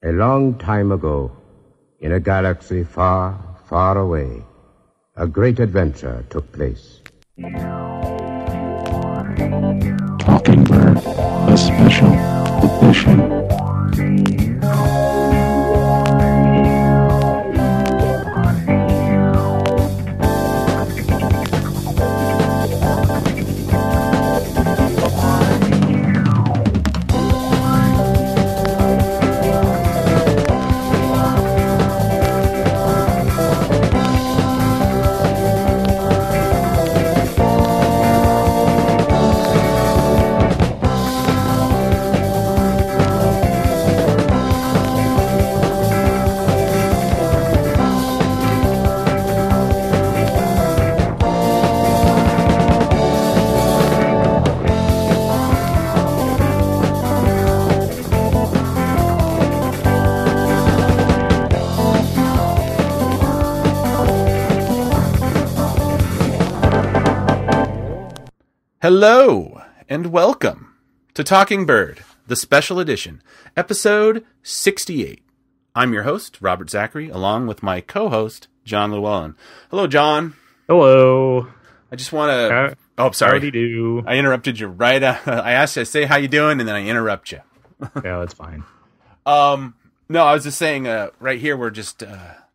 A long time ago, in a galaxy far, far away, a great adventure took place. Talking Bird, a special edition. Hello, and welcome to Talking Bird, the special edition, episode 68. I'm your host, Robert Zachary, along with my co-host, John Llewellyn. Hello, John. Hello. I just want to... sorry. Howdy do. I interrupted you right... I asked you to say how you doing, and then I interrupt you. Yeah, that's fine. No, I was just saying, right here, we're just...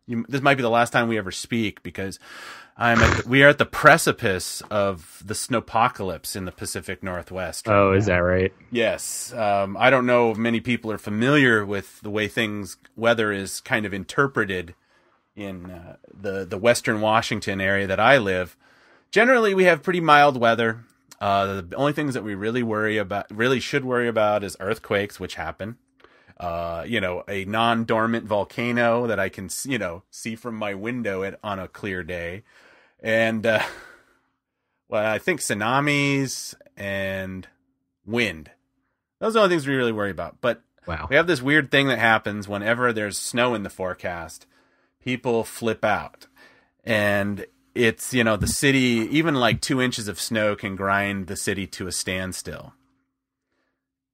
this might be the last time we ever speak, because... we are at the precipice of the snowpocalypse in the Pacific Northwest. Right is that right? Yes. I don't know if many people are familiar with the way weather is kind of interpreted in the Western Washington area that I live. Generally, we have pretty mild weather. The only things that we really should worry about is earthquakes, which happen. A non-dormant volcano that I can, see from my window on a clear day. And, I think tsunamis and wind. Those are the only things we really worry about. But We have this weird thing that happens whenever there's snow in the forecast. People flip out. And it's, the city, even like 2 inches of snow can grind the city to a standstill.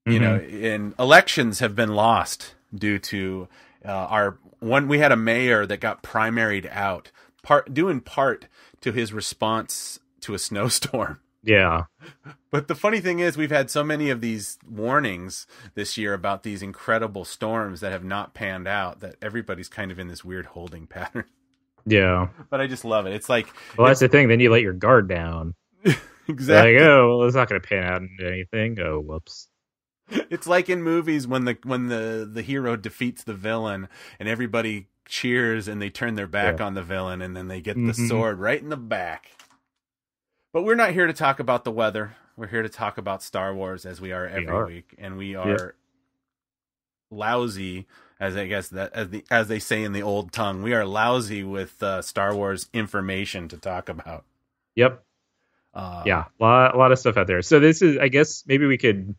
Mm-hmm. And elections have been lost due to we had a mayor that got primaried out, due in part to his response to a snowstorm. Yeah. But the funny thing is, we've had so many of these warnings this year about these incredible storms that have not panned out that everybody's kind of in this weird holding pattern. Yeah. But I just love it. It's like... Well, that's the thing. Then you let your guard down. Exactly. It's not going to pan out into anything. Oh, whoops. It's like in movies when the hero defeats the villain and everybody cheers and they turn their back on the villain and then they get the sword right in the back. But we're not here to talk about the weather. We're here to talk about Star Wars as we are every week, and we are lousy, as they say in the old tongue. We are lousy with Star Wars information to talk about. Yep. A lot of stuff out there. So this is, I guess, maybe we could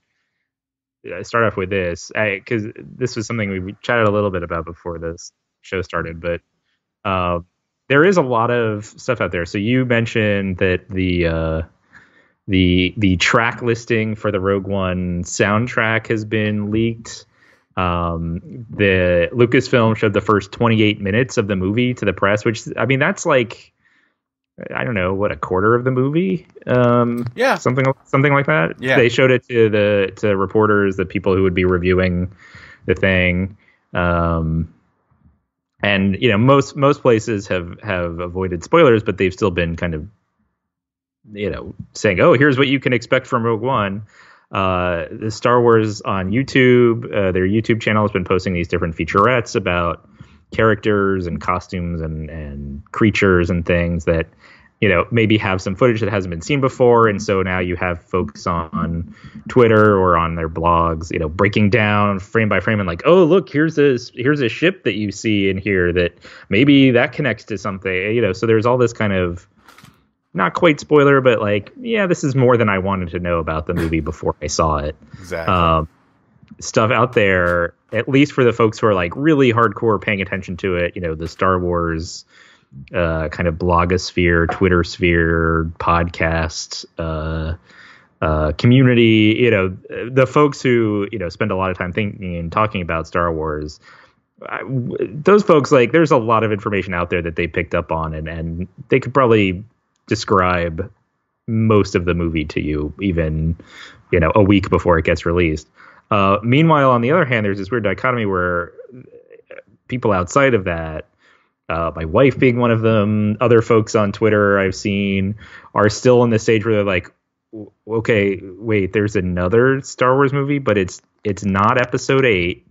start off with this, because this was something we chatted a little bit about before this show started, but there is a lot of stuff out there. So you mentioned that the track listing for the Rogue One soundtrack has been leaked. The Lucasfilm showed the first 28 minutes of the movie to the press, which, I mean, that's like, I don't know, a quarter of the movie? Something like that. Yeah. They showed it to reporters, the people who would be reviewing the thing. And most places have avoided spoilers, but they've still been kind of, saying, oh, here's what you can expect from Rogue One. The Star Wars on YouTube, their YouTube channel has been posting these different featurettes about characters and costumes and creatures and things that maybe have some footage that hasn't been seen before, and so now you have folks on Twitter or on their blogs breaking down frame by frame and like, oh, look, here's a ship that you see in here that maybe that connects to something, so there's all this kind of not quite spoiler, but like, yeah, this is more than I wanted to know about the movie before I saw it. Exactly. Stuff out there, at least for the folks who are like really hardcore paying attention to it, the Star Wars kind of blogosphere, Twitter sphere, podcast community, the folks who, spend a lot of time thinking and talking about Star Wars, those folks, like, there's a lot of information out there that they picked up on, and they could probably describe most of the movie to you, even, a week before it gets released. Meanwhile, on the other hand, there's this weird dichotomy where people outside of that, my wife being one of them, other folks on Twitter I've seen, are still in the stage where they're like, okay, wait, there's another Star Wars movie, but it's not Episode 8.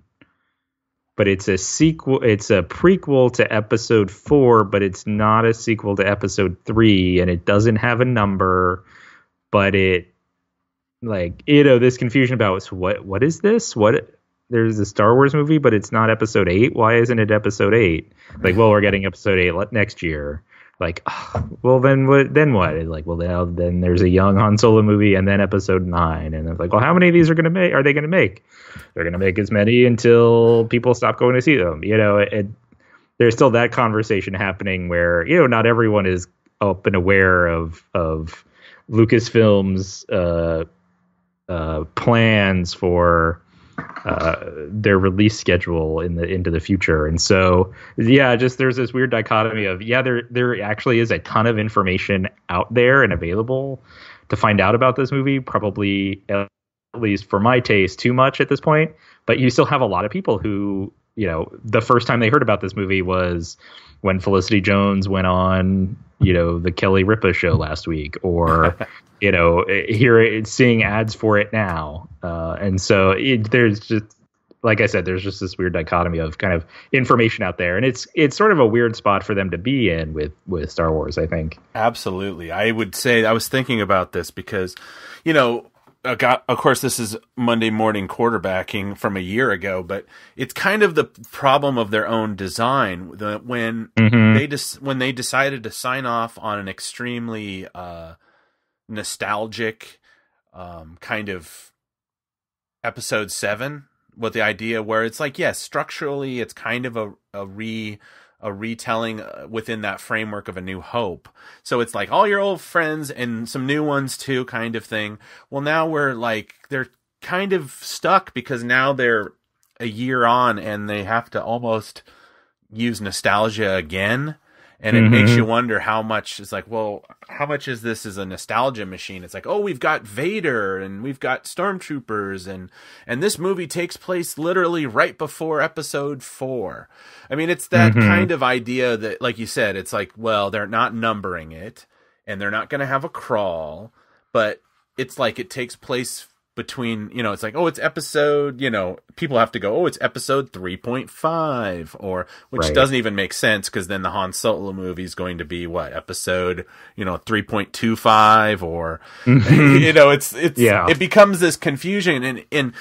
But it's a sequel. It's a prequel to Episode 4, but it's not a sequel to Episode 3, and it doesn't have a number. But it, like, this confusion about what is this? There's a Star Wars movie, but it's not Episode 8. Why isn't it Episode 8? Like, well, we're getting Episode 8 next year. Like, well, then what? Then what? It's like, well, then there's a young Han Solo movie, and then Episode 9, and it's like, well, how many of these are they going to make? They're going to make as many until people stop going to see them. There's still that conversation happening where, not everyone is up and aware of Lucasfilm's plans for their release schedule into the future. And so, just there's this weird dichotomy of, there actually is a ton of information out there and available to find out about this movie, probably, at least for my taste, too much at this point. But you still have a lot of people who, the first time they heard about this movie was when Felicity Jones went on, the Kelly Ripa show last week, or, seeing ads for it now. And so there's just, like I said, there's just this weird dichotomy of kind of information out there. And it's sort of a weird spot for them to be in with Star Wars, I think. Absolutely. I would say, I was thinking about this because, of course, this is Monday morning quarterbacking from a year ago, but it's kind of the problem of their own design. When they decided to sign off on an extremely nostalgic kind of Episode 7, with the idea where it's like, yes, structurally it's kind of a retelling within that framework of A New Hope. So it's like all your old friends and some new ones too, kind of thing. Well, now they're kind of stuck because now they're a year on and they have to almost use nostalgia again. And it makes you wonder how much is like, well, how much is this as a nostalgia machine? It's like, oh, we've got Vader and we've got stormtroopers and this movie takes place literally right before Episode 4. I mean, it's that kind of idea that, like you said, it's like, well, they're not numbering it and they're not going to have a crawl, but it's like it takes place between, it's like, oh, it's episode, people have to go, oh, it's Episode 3.5, or, which doesn't even make sense, because then the Han Solo movie is going to be, what, Episode, 3.25, or, it becomes this confusion, and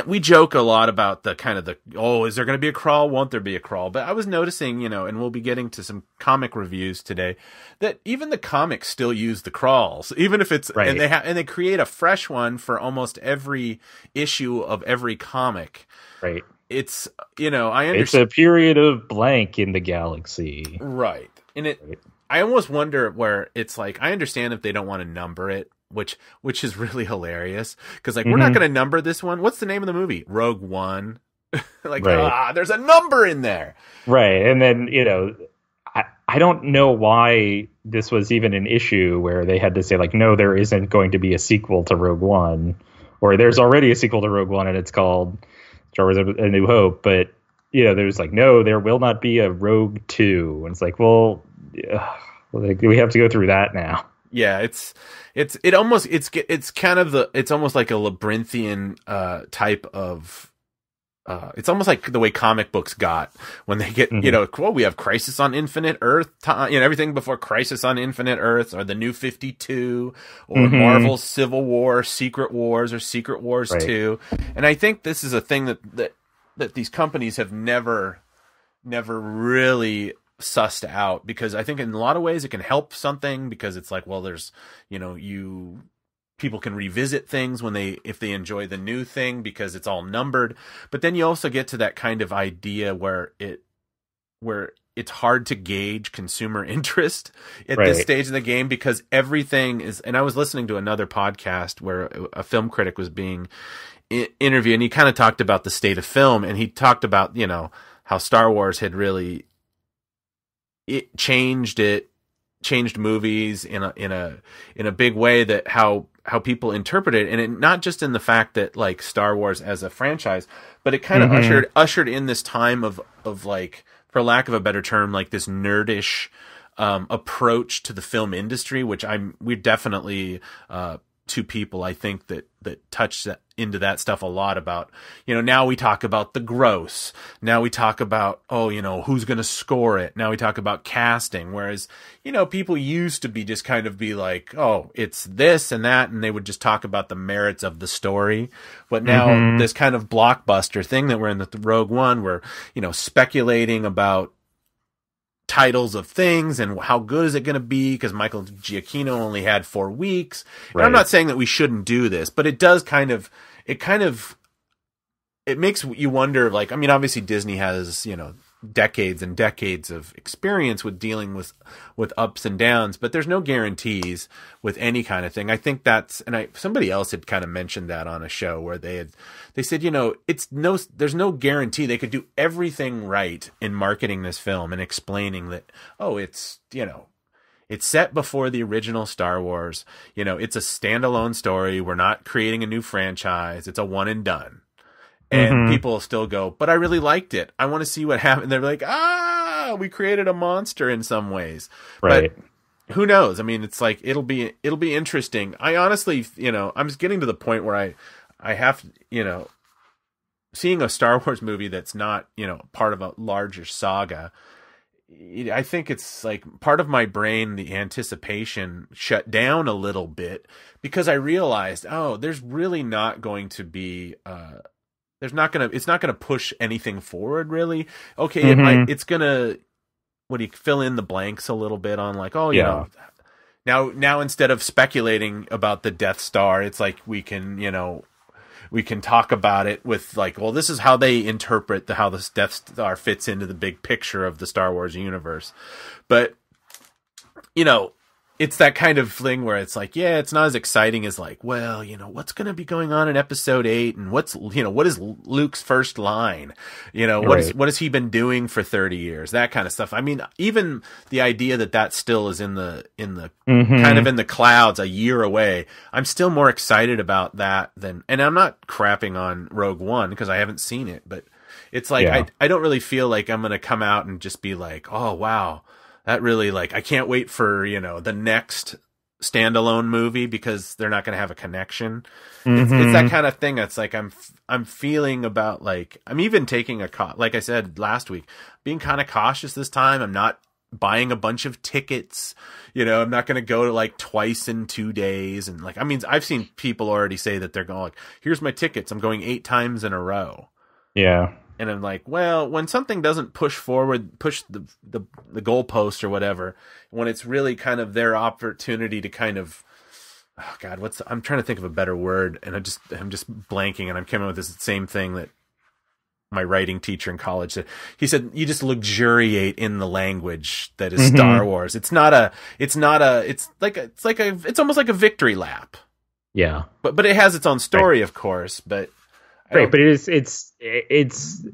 we joke a lot about the kind of is there going to be a crawl, won't there be a crawl, but I was noticing, and we'll be getting to some comic reviews today, that even the comics still use the crawls, even if it's, and they create a fresh one for almost every issue of every comic. Right. It's, I understand. It's a period of blank in the galaxy. Right. And I almost wonder where it's like, I understand if they don't want to number it, which is really hilarious. Because we're not going to number this one. What's the name of the movie? Rogue One. There's a number in there. Right. And then, I don't know why this was even an issue where they had to say, like, no, there isn't going to be a sequel to Rogue One, or there's already a sequel to Rogue One and it's called Star Wars A New Hope. But, there's like, no, there will not be a Rogue 2. And it's like, well, we have to go through that now. Yeah, it's almost like a labyrinthian type of. It's almost like the way comic books got when they get, we have Crisis on Infinite Earth, everything before Crisis on Infinite Earth, or the New 52, or Marvel's Civil War, Secret Wars, or Secret Wars 2. And I think this is a thing that these companies have never really sussed out, because I think in a lot of ways it can help something, because it's like, well, there's, people can revisit things if they enjoy the new thing because it's all numbered. But then you also get to that kind of idea where it's hard to gauge consumer interest at Right. this stage in the game, because everything is, and I was listening to another podcast where a film critic was being interviewed, and he kind of talked about the state of film, and he talked about, how Star Wars had really changed movies in a big way, that how people interpret it, and it, not just in the fact that like Star Wars as a franchise, but it kind of ushered in this time of like, for lack of a better term, like this nerdish approach to the film industry, which we're definitely two people I think that touch into that stuff a lot. About, now we talk about the gross, now we talk about who's going to score it, now we talk about casting, whereas people used to be just kind of be like, oh, it's this and that, and they would just talk about the merits of the story. But now this kind of blockbuster thing that we're in, the Rogue One, we're speculating about titles of things and how good is it going to be, because Michael Giacchino only had 4 weeks. Right. And I'm not saying that we shouldn't do this, but it does it makes you wonder, like, I mean, obviously Disney has, decades and decades of experience with dealing with ups and downs, but there's no guarantees with any kind of thing. I think somebody else had kind of mentioned that on a show where they said, there's no guarantee. They could do everything right in marketing this film and explaining that, oh, it's set before the original Star Wars. It's a standalone story. We're not creating a new franchise. It's a one and done. And people will still go, but I really liked it. I want to see what happened. They're like, we created a monster in some ways. Right. But who knows? I mean, it's like, it'll be interesting. I honestly, I'm just getting to the point where I have, seeing a Star Wars movie that's not, part of a larger saga. I think it's like part of my brain, the anticipation shut down a little bit, because I realized, there's really not going to be, it's not gonna push anything forward, really. Okay, it's gonna, what do you fill in the blanks a little bit on, like, now instead of speculating about the Death Star, it's like we can talk about it with, like, well, this is how they interpret how this Death Star fits into the big picture of the Star Wars universe. But it's that kind of thing where it's like, yeah, it's not as exciting as like, well, what's going to be going on in episode 8, and what is Luke's first line? What has he been doing for 30 years? That kind of stuff. I mean, even the idea that still is in the kind of in the clouds a year away, I'm still more excited about that and I'm not crapping on Rogue One because I haven't seen it, but it's like, I don't really feel like I'm going to come out and just be like, oh, wow, that really, like, I can't wait for, the next standalone movie, because they're not going to have a connection. It's that kind of thing. It's like, I'm feeling about, like, I'm even taking like I said last week, being kind of cautious this time. I'm not buying a bunch of tickets. I'm not going to go to like twice in 2 days. And like, I mean, I've seen people already say that they're going, like, here's my tickets, I'm going 8 times in a row. Yeah. And I'm like, well, when something doesn't push the goalpost or whatever, when it's really kind of their opportunity to kind of, oh God, I'm trying to think of a better word, and I'm just blanking, and I'm coming with this same thing that my writing teacher in college said. He said, you just luxuriate in the language that is Star Wars. It's almost like a victory lap. Yeah. But it has its own story, of course, but. Right, but it's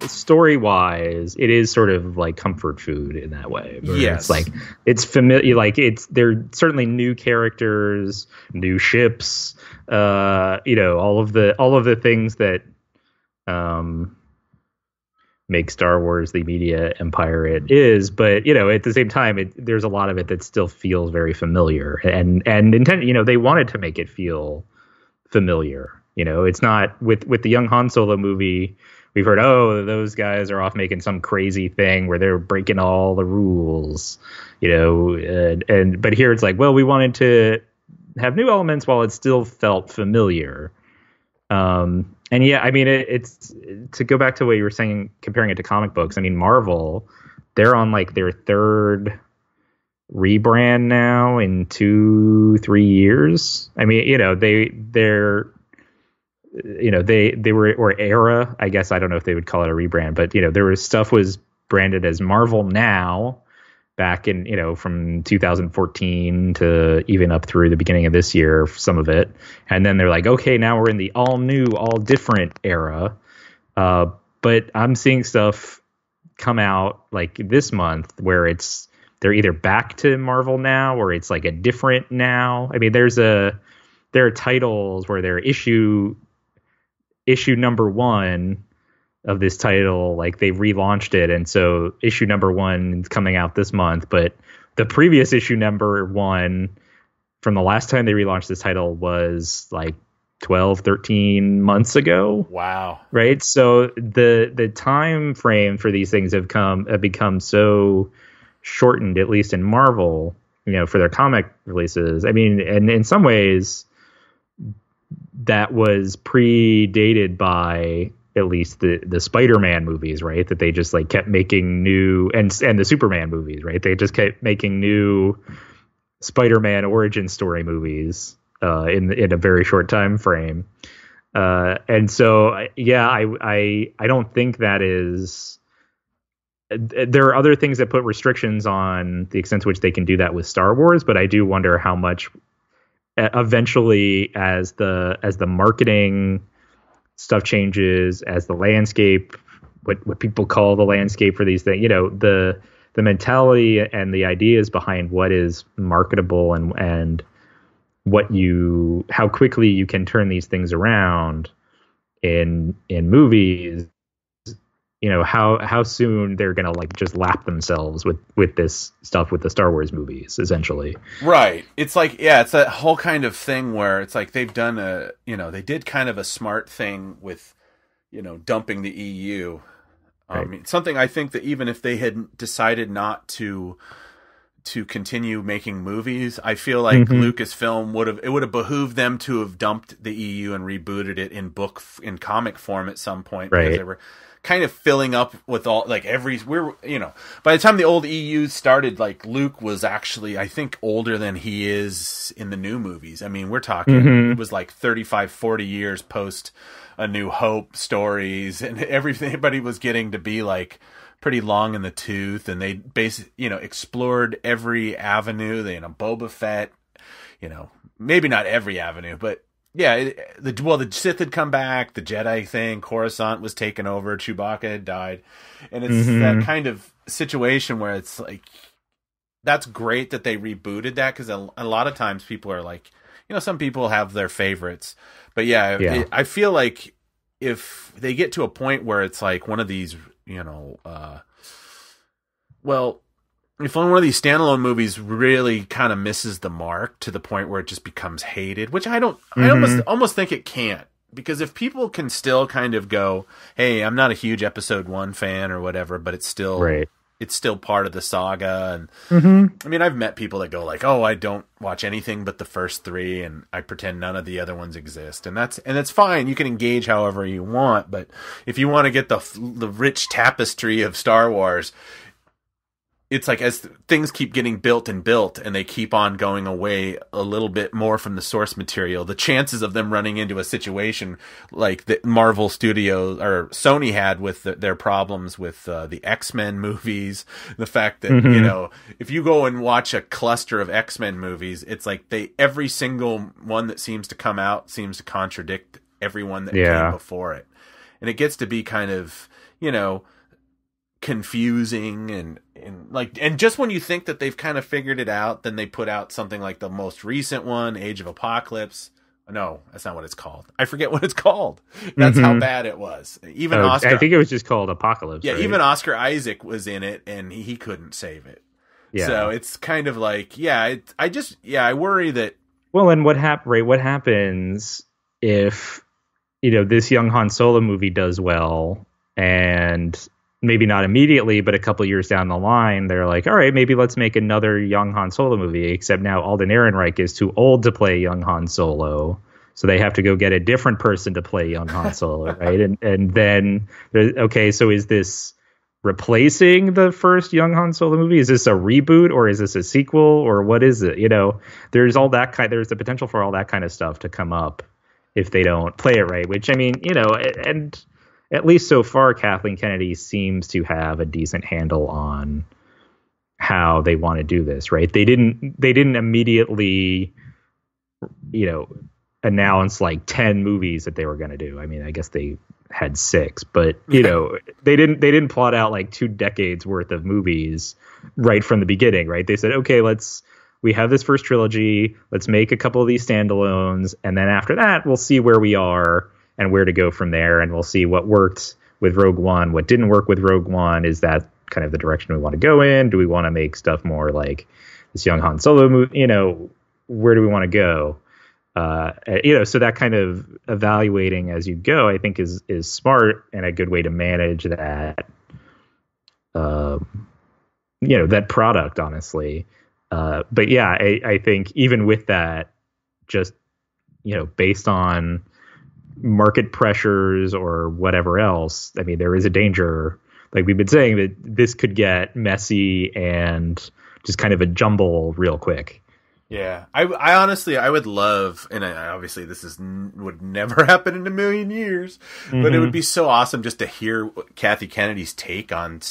story wise, it is sort of like comfort food in that way. Yes, it's like, it's familiar. Like, they're certainly new characters, new ships. All of the things that make Star Wars the media empire it is. But at the same time, there's a lot of it that still feels very familiar, and they wanted to make it feel familiar. It's not with the young Han Solo movie. We've heard, those guys are off making some crazy thing where they're breaking all the rules, but here it's like, well, we wanted to have new elements while it still felt familiar. And yeah, I mean, it's to go back to what you were saying, comparing it to comic books. I mean, Marvel, they're on like their 3rd rebrand now in 2-3 years. I mean, they were, or era, I guess, I don't know if they would call it a rebrand, but there was stuff was branded as Marvel Now back in, from 2014 to even up through the beginning of this year, some of it. And then they're like, okay, now we're in the all new, all different era. But I'm seeing stuff come out like this month where they're either back to Marvel Now or it's like a different Now. I mean, there are titles where they're issue number 1 of this title, like they relaunched it, and so issue number 1 is coming out this month, but the previous issue number 1 from the last time they relaunched this title was like 12, 13 months ago. Wow. Right? So the time frame for these things have become so shortened, at least in Marvel, for their comic releases. I mean, and in some ways that was predated by at least the Spider-Man movies, right? That they just like kept making new, and the Superman movies, right? They just kept making new Spider-Man origin story movies in a very short time frame. And so, yeah, I don't think that is. There are other things that put restrictions on the extent to which they can do that with Star Wars, but I do wonder how much eventually, as the marketing stuff changes, as the landscape, what people call the landscape for these things, the mentality and the ideas behind what is marketable and how quickly you can turn these things around in movies, how soon they're gonna like just lap themselves with this stuff with the Star Wars movies, essentially. Right. It's like, yeah, it's that whole kind of thing where it's like they've done they did kind of a smart thing with, dumping the EU. Right. Something I think that even if they had decided not to continue making movies, I feel like Lucasfilm would have behooved them to have dumped the EU and rebooted it in comic form at some point, because they were kind of filling up with all like by the time the old EU started, like Luke was actually, I think, older than he is in the new movies. I mean, we're talking it was like 35, 40 years post A New Hope stories, and everybody was getting to be like pretty long in the tooth, and they basically, explored every avenue. Boba Fett, maybe not every avenue, but yeah, the Sith had come back, the Jedi thing, Coruscant was taken over, Chewbacca had died, and it's that kind of situation where it's like, that's great that they rebooted that, because a lot of times people are like, some people have their favorites, but I feel like if they get to a point where it's like one of these, if one of these standalone movies really kind of misses the mark to the point where it just becomes hated, which I almost think it can't, because if people can still kind of go, hey, I'm not a huge episode 1 fan or whatever, but it's still it's still part of the saga. And I mean, I've met people that go like, oh, I don't watch anything but the first 3 and I pretend none of the other ones exist. And that's fine. You can engage however you want. But if you want to get the rich tapestry of Star Wars, it's like, as things keep getting built and they keep on going away a little bit more from the source material, the chances of them running into a situation like the Marvel Studios or Sony had with their problems with the X-Men movies, the fact that, if you go and watch a cluster of X-Men movies, it's like every single one that seems to come out seems to contradict everyone that came before it. And it gets to be kind of, confusing and just when you think that they've kind of figured it out, then they put out something like the most recent one, Age of Apocalypse. No, that's not what it's called. I forget what it's called. That's how bad it was. Even Oscar, I think it was just called Apocalypse. Yeah, right? Even Oscar Isaac was in it, and he couldn't save it. Yeah. So it's kind of like, I worry that. Well, and what happens if this young Han Solo movie does well, and maybe not immediately, but a couple years down the line, they're like, all right, maybe let's make another young Han Solo movie, except now Alden Ehrenreich is too old to play young Han Solo. So they have to go get a different person to play young Han Solo, right? And then, so is this replacing the first young Han Solo movie? Is this a reboot, or is this a sequel, or what is it? There's the potential for all that kind of stuff to come up if they don't play it right, which, I mean, at least so far, Kathleen Kennedy seems to have a decent handle on how they want to do this, right? They didn't immediately, announce like 10 movies that they were going to do. I mean, I guess they had 6, but they didn't plot out like 2 decades worth of movies right from the beginning, right? They said, okay, we have this first trilogy, let's make a couple of these standalones, and then after that, we'll see where we are and where to go from there, and we'll see what worked with Rogue One, what didn't work with Rogue One. Is that kind of the direction we want to go in? Do we want to make stuff more like this young Han Solo movie? Where do we want to go? So that kind of evaluating as you go, I think is smart and a good way to manage that, that product, honestly. But yeah, I think even with that, just, based on market pressures or whatever else, I mean, there is a danger, like we've been saying, that this could get messy and just kind of a jumble real quick. Yeah, I honestly, I would love, and obviously this would never happen in a million years, but it would be so awesome just to hear Kathy Kennedy's take on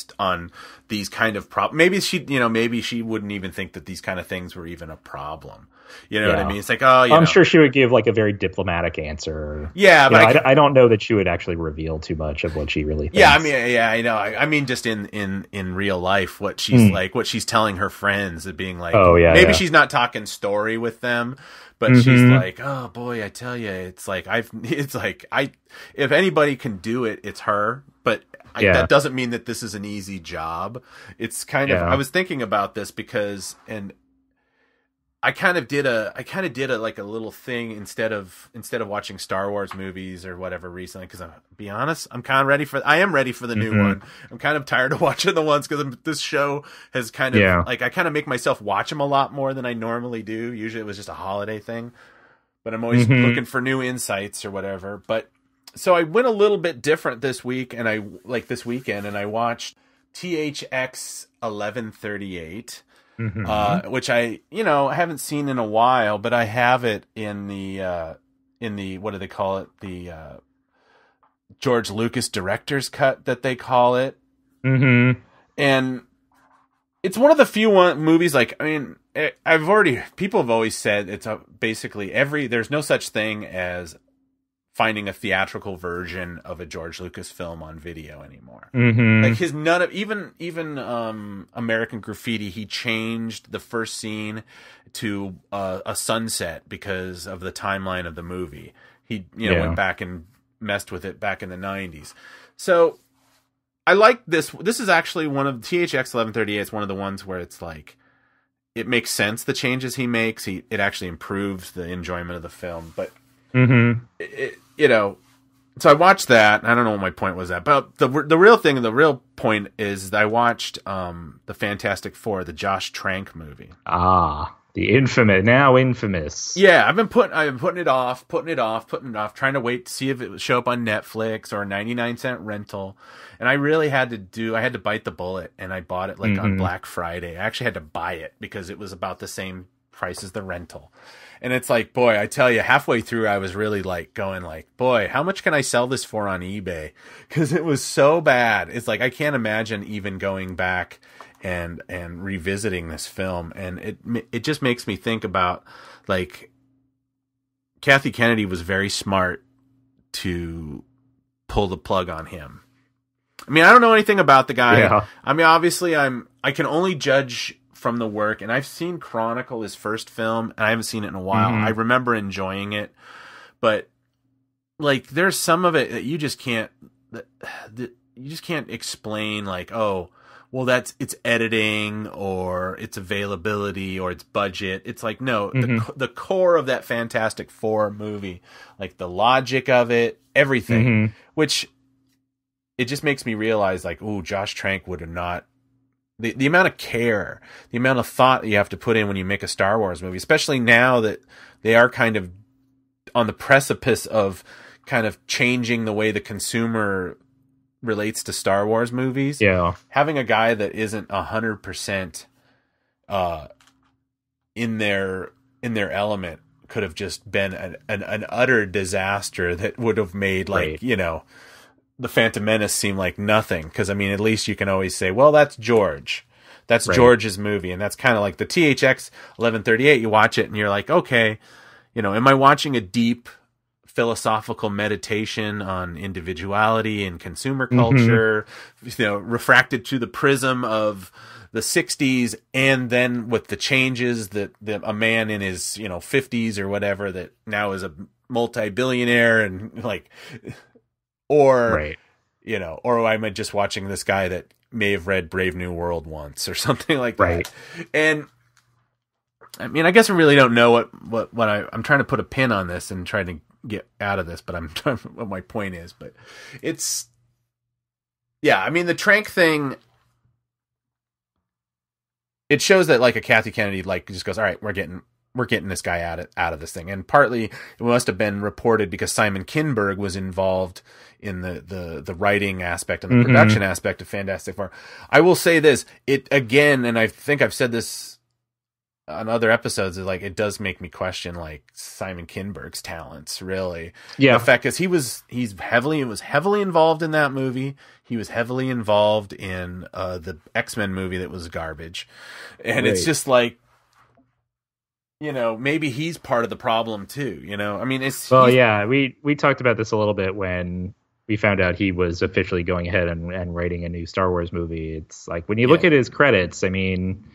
these kind of maybe she wouldn't even think that these kind of things were even a problem. You know what I mean? It's like, I'm sure she would give like a very diplomatic answer. Yeah, but I don't know that she would actually reveal too much of what she really thinks. Yeah, I mean, I know. I mean, just in real life, what she's like, what she's telling her friends, of being like, maybe she's not talking story with them, but she's like, oh boy, I tell you, if anybody can do it, it's her. But that doesn't mean that this is an easy job. It's kind of, I was thinking about this because, and I kind of did a like a little thing instead of watching Star Wars movies or whatever recently, because I'll be honest, I am ready for the new one. I'm kind of tired of watching the ones, because this show has kind of like, I kind of make myself watch them a lot more than I normally do. Usually it was just a holiday thing, but I'm always looking for new insights or whatever. But so I went a little bit different this week, and this weekend, and I watched THX 1138. Which I haven't seen in a while, but I have it in the what do they call it? The George Lucas director's cut that they call it. And it's one of the few movies, like, I mean, people have always said it's basically there's no such thing as finding a theatrical version of a George Lucas film on video anymore. Like even American Graffiti, he changed the first scene to a sunset because of the timeline of the movie. He went back and messed with it back in the 90s. So I like this. This is actually one of THX 1138. It's one of the ones where it's like, it makes sense, the changes he makes. It actually improves the enjoyment of the film. But so I watched that. I don't know what my point was at, but the real point is that I watched the Fantastic Four, the Josh Trank movie. The now infamous. Yeah, I've been putting it off, trying to wait to see if it would show up on Netflix or a 99-cent rental. And I really had to bite the bullet, and I bought it on Black Friday. I actually had to buy it because it was about the same price as the rental. And it's like, boy, I tell you, halfway through, I was really going boy, how much can I sell this for on eBay? Because it was so bad. It's like, I can't imagine even going back and revisiting this film. And it just makes me think about, like, Kathy Kennedy was very smart to pull the plug on him. I mean, I don't know anything about the guy. Yeah. I mean, obviously I can only judge from the work, and I've seen Chronicle, his first film, and I haven't seen it in a while. I remember enjoying it, but like, there's some of it that you just can't explain, like, oh, well, it's editing or it's availability or it's budget. It's like, no, the core of that Fantastic Four movie, like the logic of it, everything, which it just makes me realize, like, ooh, Josh Trank would have not. The amount of care, the amount of thought that you have to put in when you make a Star Wars movie, especially now that they are kind of on the precipice of kind of changing the way the consumer relates to Star Wars movies. Yeah. Having a guy that isn't 100% in their element could have just been an utter disaster that would have made, like, the Phantom Menace seem like nothing. Because, I mean, at least you can always say, well, that's George. That's Right. George's movie. And that's kind of like the THX 1138. You watch it and you're like, okay, you know, am I watching a deep philosophical meditation on individuality and consumer culture, you know, refracted to the prism of the 60s, and then with the changes that a man in his, you know, 50s or whatever that now is a multi-billionaire, and like, or, Right. you know, or am I just watching this guy that may have read Brave New World once or something like that? Right. And I mean, I guess I really don't know what I'm trying to put a pin on this and trying to get out of this, but I'm trying what my point is. But it's, yeah, I mean, the Trank thing, it shows that like a Kathy Kennedy like just goes, all right, we're getting this guy out of this thing. And partly it must have been reported because Simon Kinberg was involved in the writing aspect and the production aspect of Fantastic Four. I will say this, it again, and I think I've said this on other episodes, is like, it does make me question like Simon Kinberg's talents, really. Yeah. The fact is he was heavily involved in that movie. He was heavily involved in the X-Men movie that was garbage. And It's just like, you know, maybe he's part of the problem too, you know? I mean, yeah, we talked about this a little bit when we found out he was officially going ahead and writing a new Star Wars movie. It's like, when you look at his credits, I mean,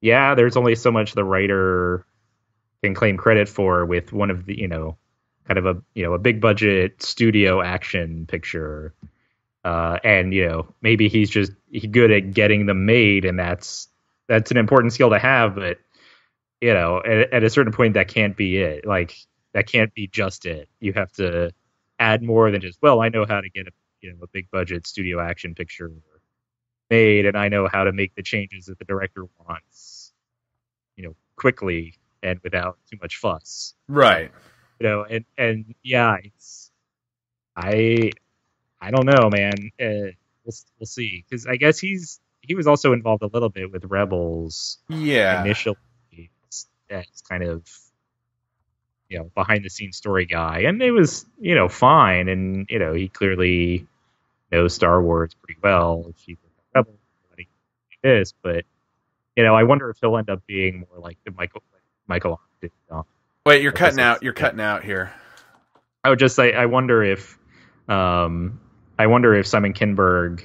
yeah, there's only so much the writer can claim credit for with one of the, you know, kind of a big budget studio action picture. And, you know, maybe he's good at getting them made, and that's an important skill to have, but, you know, at a certain point, that can't be it. Like, that can't be just it. You have to add more than just, well, I know how to get a big budget studio action picture made, and I know how to make the changes that the director wants, you know, quickly and without too much fuss. right. You know, and yeah, it's, I don't know, man. We'll see, because I guess he was also involved a little bit with Rebels. Yeah. Initially, as kind of, you know, behind the scenes story guy, and it was, you know, fine, and, you know, he clearly knows Star Wars pretty well. If he was a Rebel, like this, but, you know, I wonder if he'll end up being more like the Michael. Wait, you're cutting out. You're cutting out here. I would just say, I wonder if Simon Kinberg,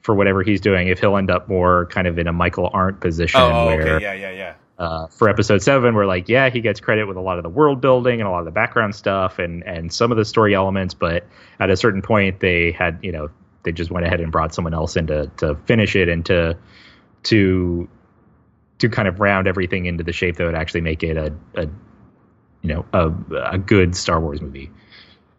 for whatever he's doing, if he'll end up more kind of in a Michael Arndt position, where, okay, yeah. For episode 7, where like, yeah, he gets credit with a lot of the world building and a lot of the background stuff and some of the story elements, but at a certain point they had, you know, they just went ahead and brought someone else in to finish it and to kind of round everything into the shape that would actually make it a good Star Wars movie.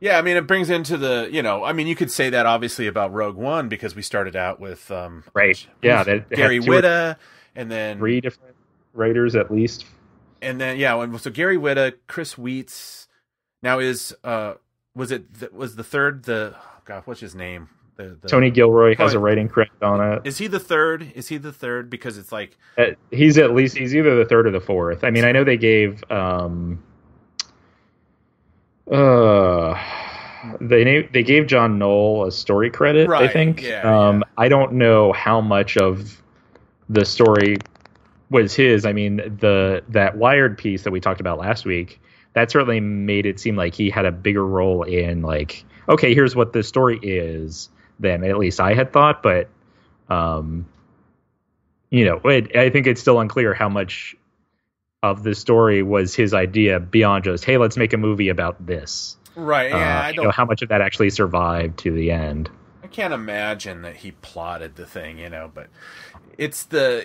Yeah, I mean, it brings into the, you know, I mean, you could say that obviously about Rogue One, because we started out with right. Yeah, that Gary Whitta, and then 3 different writers at least. And then so Gary Whitta, Chris Wheats. Now was the third, what's his name? The Tony Gilroy has a writing credit on it. Is he the third? Because it's like he's either the third or the fourth. I mean, I know they gave they gave John Knoll a story credit, right, I think. Yeah. I don't know how much of the story was his. I mean, that Wired piece that we talked about last week, that certainly made it seem like he had a bigger role in, like, okay, here's what the story is, than at least I had thought. But, you know, I think it's still unclear how much of the story was his idea beyond just, hey, let's make a movie about this. Right. Yeah. I don't know how much of that actually survived to the end. I can't imagine that he plotted the thing, you know, but it's the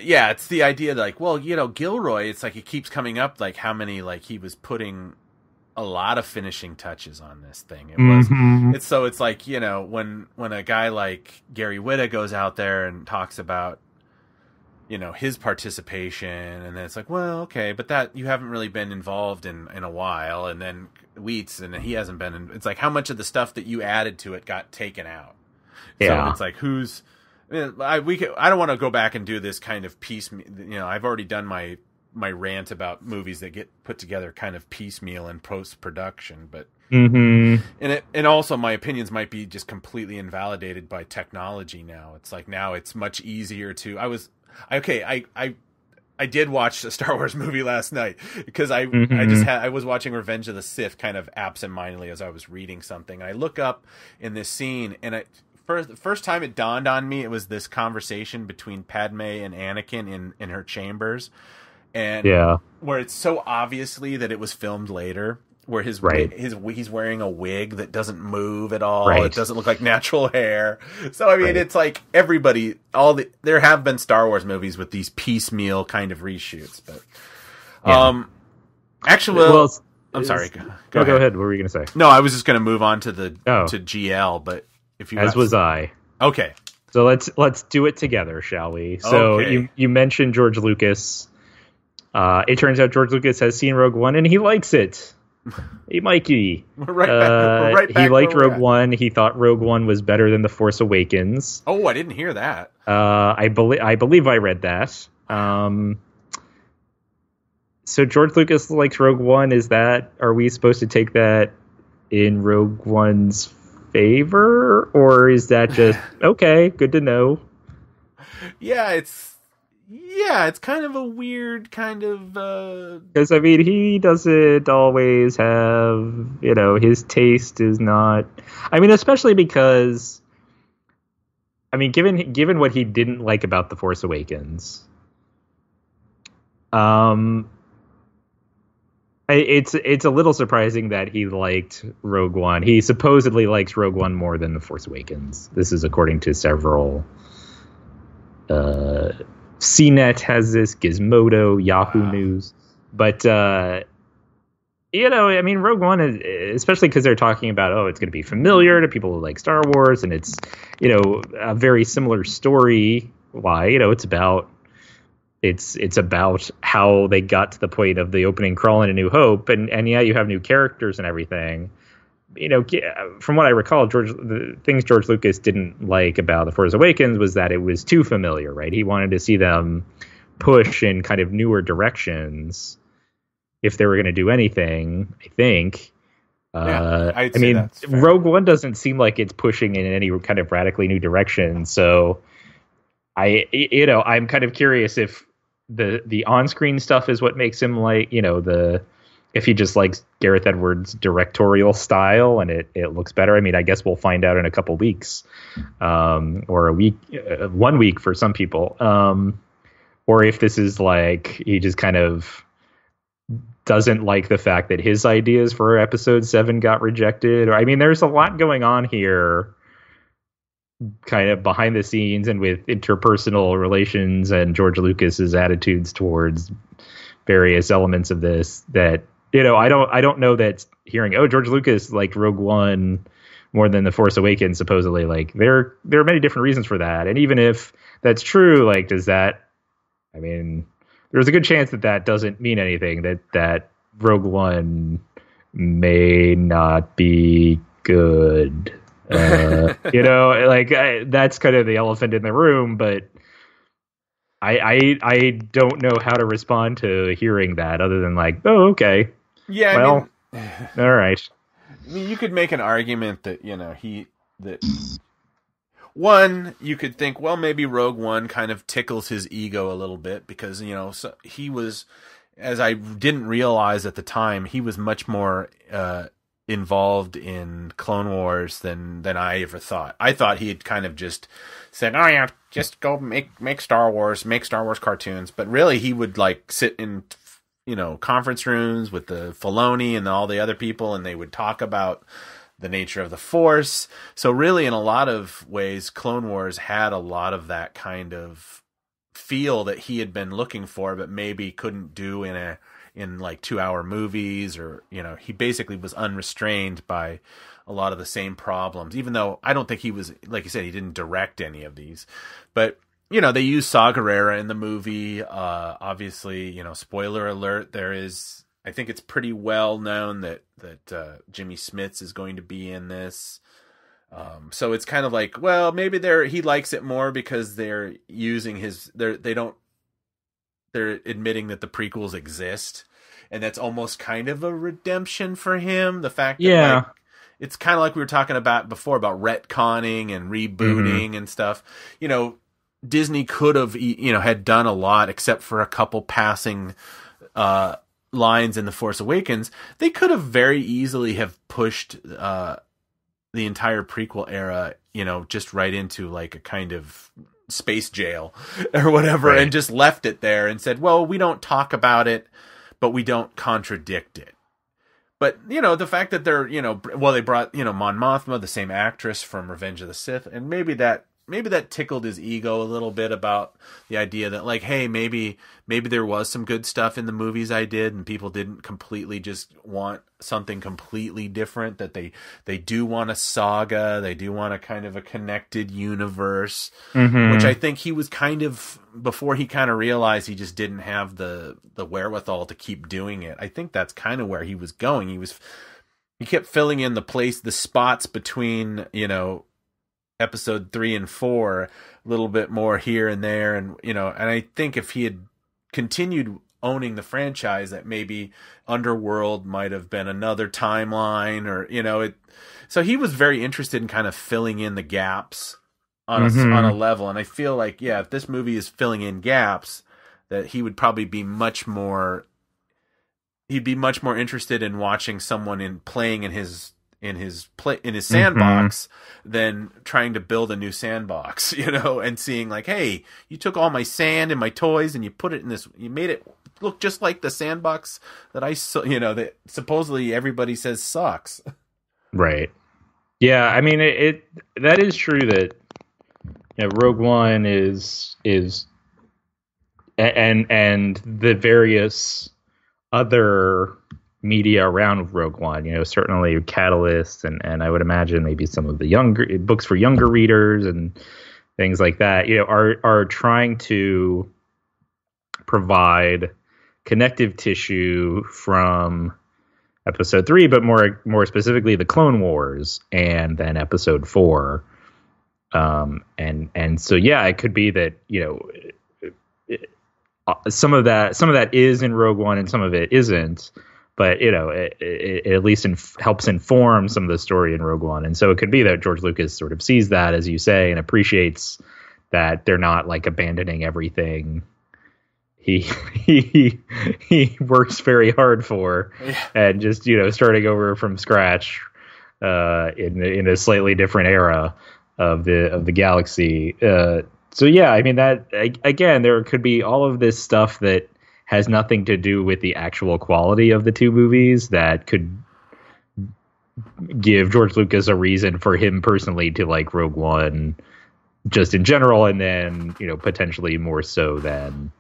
idea that, like, well, you know, Gilroy, it's like, it keeps coming up, like, how many, like, he was putting a lot of finishing touches on this thing. It's like, you know, when a guy like Gary Whitta goes out there and talks about, you know, his participation, and then it's like, well, okay, but that you haven't really been involved in a while, and then Wheats, and he hasn't been in, it's like, how much of the stuff that you added to it got taken out? Yeah. So it's like, I don't want to go back and do this kind of piece, you know, I've already done my rant about movies that get put together kind of piecemeal in post-production, but Mm-hmm. And also my opinions might be just completely invalidated by technology now. It's like now it's much easier to. I did watch a Star Wars movie last night because I was watching Revenge of the Sith kind of absentmindedly as I was reading something. And I look up in this scene, and the first time it dawned on me, it was this conversation between Padme and Anakin in her chambers, and where it's so obviously that it was filmed later. Where he's wearing a wig that doesn't move at all. Right. It doesn't look like natural hair. So I mean, it's like everybody. There have been Star Wars movies with these piecemeal kind of reshoots, but actually, I'm sorry. Go ahead. What were you going to say? No, I was just going to move on to to GL, but if you was I. Okay, so let's do it together, shall we? So you mentioned George Lucas. It turns out George Lucas has seen Rogue One and he likes it. Hey, Mikey. We're right back he liked Rogue One. He thought Rogue One was better than The Force Awakens. Oh, I didn't hear that. I believe I read that. So George Lucas likes Rogue One. Are we supposed to take that in Rogue One's favor, or is that just okay? Good to know. Yeah, it's kind of a weird kind of... Because, I mean, he doesn't always have, his taste is not... I mean, especially because... I mean, given what he didn't like about The Force Awakens... It's a little surprising that he liked Rogue One. He supposedly likes Rogue One more than The Force Awakens. This is according to several... CNET has this, Gizmodo, Yahoo News. But, I mean, Rogue One, especially because they're talking about, it's going to be familiar to people who like Star Wars, and it's, a very similar story. Why? It's about how they got to the point of the opening crawl in A New Hope, and yeah, you have new characters and everything. From what I recall, the things George Lucas didn't like about The Force Awakens was that it was too familiar, right? He wanted to see them push in kind of newer directions if they were going to do anything, I think. I mean, Rogue One doesn't seem like it's pushing in any kind of radically new direction. So I'm kind of curious if the on-screen stuff is what makes him like, if he just likes Gareth Edwards' directorial style and it looks better. I mean, I guess we'll find out in a couple weeks, or a week, 1 week for some people. Or if this is like, he just kind of doesn't like the fact that his ideas for episode 7 got rejected. Or, I mean, there's a lot going on here kind of behind the scenes and with interpersonal relations and George Lucas's attitudes towards various elements of this that, I don't know that hearing, George Lucas liked Rogue One more than The Force Awakens, supposedly, like there are many different reasons for that. And even if that's true, like, does that, I mean, there's a good chance that doesn't mean anything, that Rogue One may not be good. That's kind of the elephant in the room, but I don't know how to respond to hearing that other than like, okay. Yeah, well, all right. I mean, you could make an argument that, one, you could think, well, maybe Rogue One kind of tickles his ego a little bit because, so he was, as I didn't realize at the time, he was much more involved in Clone Wars than I ever thought. I thought he had kind of just said, oh yeah, just go make Star Wars cartoons. But really he would like sit in, conference rooms with the Filoni and all the other people, and they would talk about the nature of the Force. So really, in a lot of ways, Clone Wars had a lot of that kind of feel that he had been looking for, but maybe couldn't do in like 2-hour movies, or, he basically was unrestrained by a lot of the same problems, even though I don't think he was, like you said, he didn't direct any of these, but they use Saw Gerrera in the movie. Obviously, spoiler alert, I think it's pretty well known that Jimmy Smits is going to be in this. So it's kind of like, well, maybe he likes it more because they're using they're admitting that the prequels exist and that's almost kind of a redemption for him. The fact that Yeah. it's kind of like we were talking about before about retconning and rebooting and stuff. Disney could have, had done a lot except for a couple passing lines in The Force Awakens. They could have very easily have pushed the entire prequel era, just right into like a kind of space jail or whatever, and just left it there and said, well, we don't talk about it, but we don't contradict it. But, the fact that they're, they brought, Mon Mothma, the same actress from Revenge of the Sith, and maybe that tickled his ego a little bit about the idea that, like, hey, maybe there was some good stuff in the movies I did, and people didn't completely just want something completely different, that they do want a saga, they do want a kind of a connected universe, which I think he was kind of, before he kind of realized he just didn't have the wherewithal to keep doing it. I think that's kind of where he was going. He kept filling in the spots between, episode 3 and 4, a little bit more here and there. And, and I think if he had continued owning the franchise, that maybe Underworld might have been another timeline, or, so he was very interested in kind of filling in the gaps on a level. And I feel like, if this movie is filling in gaps, that he would probably be much more interested in watching someone playing in his sandbox than trying to build a new sandbox, and seeing like, hey, you took all my sand and my toys and you put it in this, you made it look just like the sandbox that that supposedly everybody says sucks. Right. Yeah. I mean, that is true that, Rogue One is and the various other media around Rogue One, certainly Catalyst, and I would imagine maybe some of the younger books for younger readers and things like that, are trying to provide connective tissue from episode 3, but more specifically the Clone Wars, and then episode 4. And so, it could be that, some of that is in Rogue One and some of it isn't. But, it at least helps inform some of the story in Rogue One. And so it could be that George Lucas sort of sees that, as you say, and appreciates that they're not like abandoning everything he works very hard for, and just, starting over from scratch in a slightly different era of the galaxy. So, I mean, that, again, there could be all of this stuff that has nothing to do with the actual quality of the two movies that could give George Lucas a reason for him personally to like Rogue One just in general, and then, potentially more so than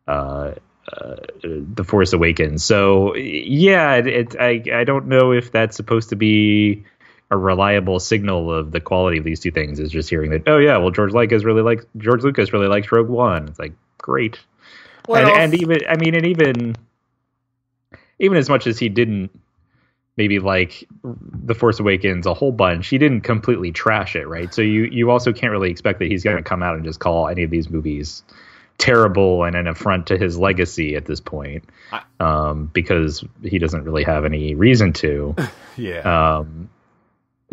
The Force Awakens. So, I don't know if that's supposed to be a reliable signal of the quality of these two things, is just hearing that, George Lucas really likes Rogue One. It's like, great. Well, and even as much as he didn't maybe like The Force Awakens a whole bunch, he didn't completely trash it, right? So you also can't really expect that he's going to come out and just call any of these movies terrible and an affront to his legacy at this point, because he doesn't really have any reason to.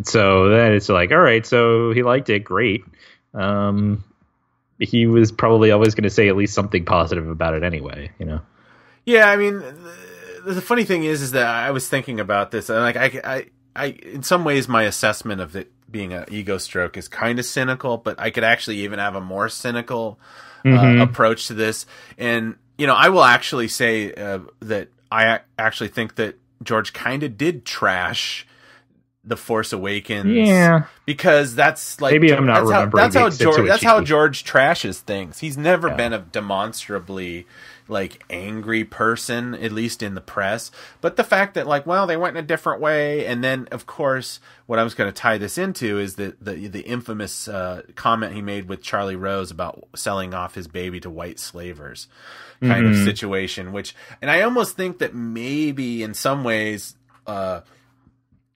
So then it's like, all right, so he liked it, great. He was probably always going to say at least something positive about it anyway, Yeah, I mean, the funny thing is that I was thinking about this, and like I in some ways my assessment of it being an ego stroke is kind of cynical, but I could actually even have a more cynical approach to this. And I will actually say that I actually think that George kind of did trash The Force Awakens, because that's like, maybe I'm not remembering. That's how George trashes things. He's never been a demonstrably like angry person, at least in the press. But the fact that like, well, they went in a different way, and then of course, what I was going to tie this into is the infamous comment he made with Charlie Rose about selling off his baby to white slavers, kind of situation. And I almost think that maybe in some ways,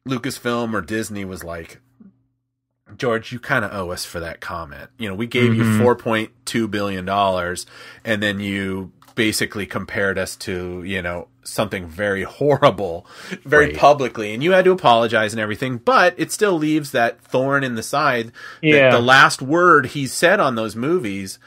Lucasfilm or Disney was like, George, you kind of owe us for that comment. We gave you $4.2 billion, and then you basically compared us to, something very horrible, very Right. publicly, and you had to apologize and everything, but it still leaves that thorn in the side that Yeah. the last word he said on those movies,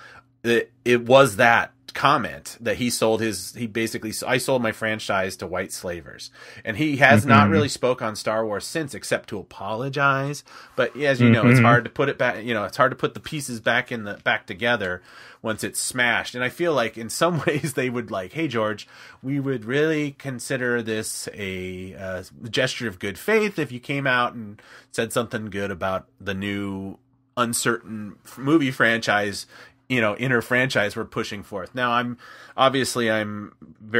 that it was that comment that I sold my franchise to white slavers, and he has not really spoke on Star Wars since, except to apologize. But as you know, it's hard to put it back, it's hard to put the pieces back together once it's smashed. And I feel like in some ways they would like, hey George, we would really consider this a gesture of good faith if you came out and said something good about the new uncertain movie franchise, inner franchise we're pushing forth. Now I'm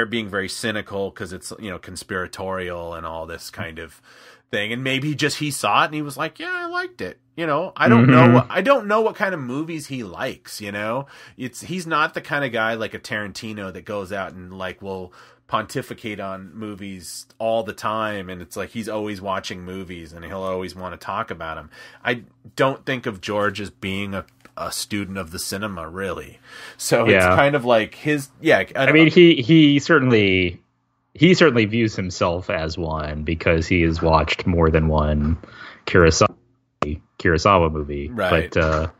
being very cynical because it's, conspiratorial and all this kind of thing. And maybe just he saw it and he was like, yeah, I liked it. I don't know. I don't know what kind of movies he likes, he's not the kind of guy like a Tarantino that goes out and like will pontificate on movies all the time, and it's like he's always watching movies and he'll always want to talk about them. I don't think of George as being a student of the cinema, really. So it's kind of like his, I mean, he certainly views himself as one because he has watched more than one Kurosawa movie. Right. But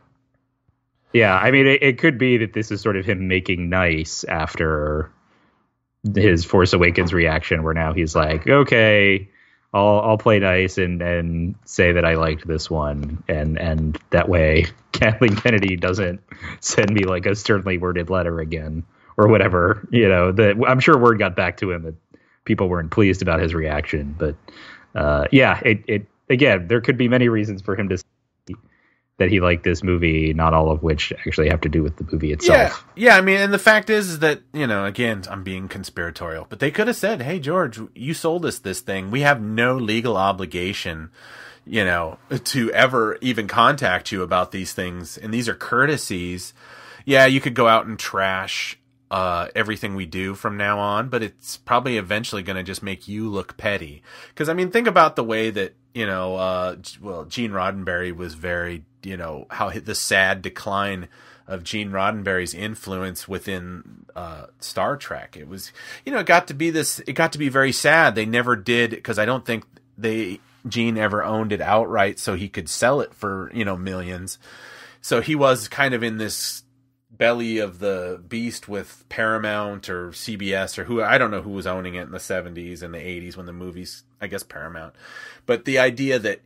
I mean, it could be that this is sort of him making nice after his Force Awakens reaction, where now he's like, okay, I'll play nice and say that I liked this one, and that way Kathleen Kennedy doesn't send me like a sternly worded letter again or whatever. I'm sure word got back to him that people weren't pleased about his reaction, but it again, there could be many reasons for him to say that he liked this movie, not all of which actually have to do with the movie itself. Yeah. I mean, and the fact is that, again, I'm being conspiratorial, but they could have said, hey, George, you sold us this thing. We have no legal obligation, to ever even contact you about these things. And these are courtesies. Yeah, you could go out and trash everything we do from now on, but it's probably eventually going to just make you look petty. Because, I mean, think about the way that, Gene Roddenberry was very, how the sad decline of Gene Roddenberry's influence within Star Trek. It was, it got to be very sad. They never did, because I don't think Gene ever owned it outright so he could sell it for, millions. So he was kind of in this belly of the beast with Paramount or CBS or who, I don't know who was owning it in the 70s and the 80s when the movies, I guess Paramount. But the idea that,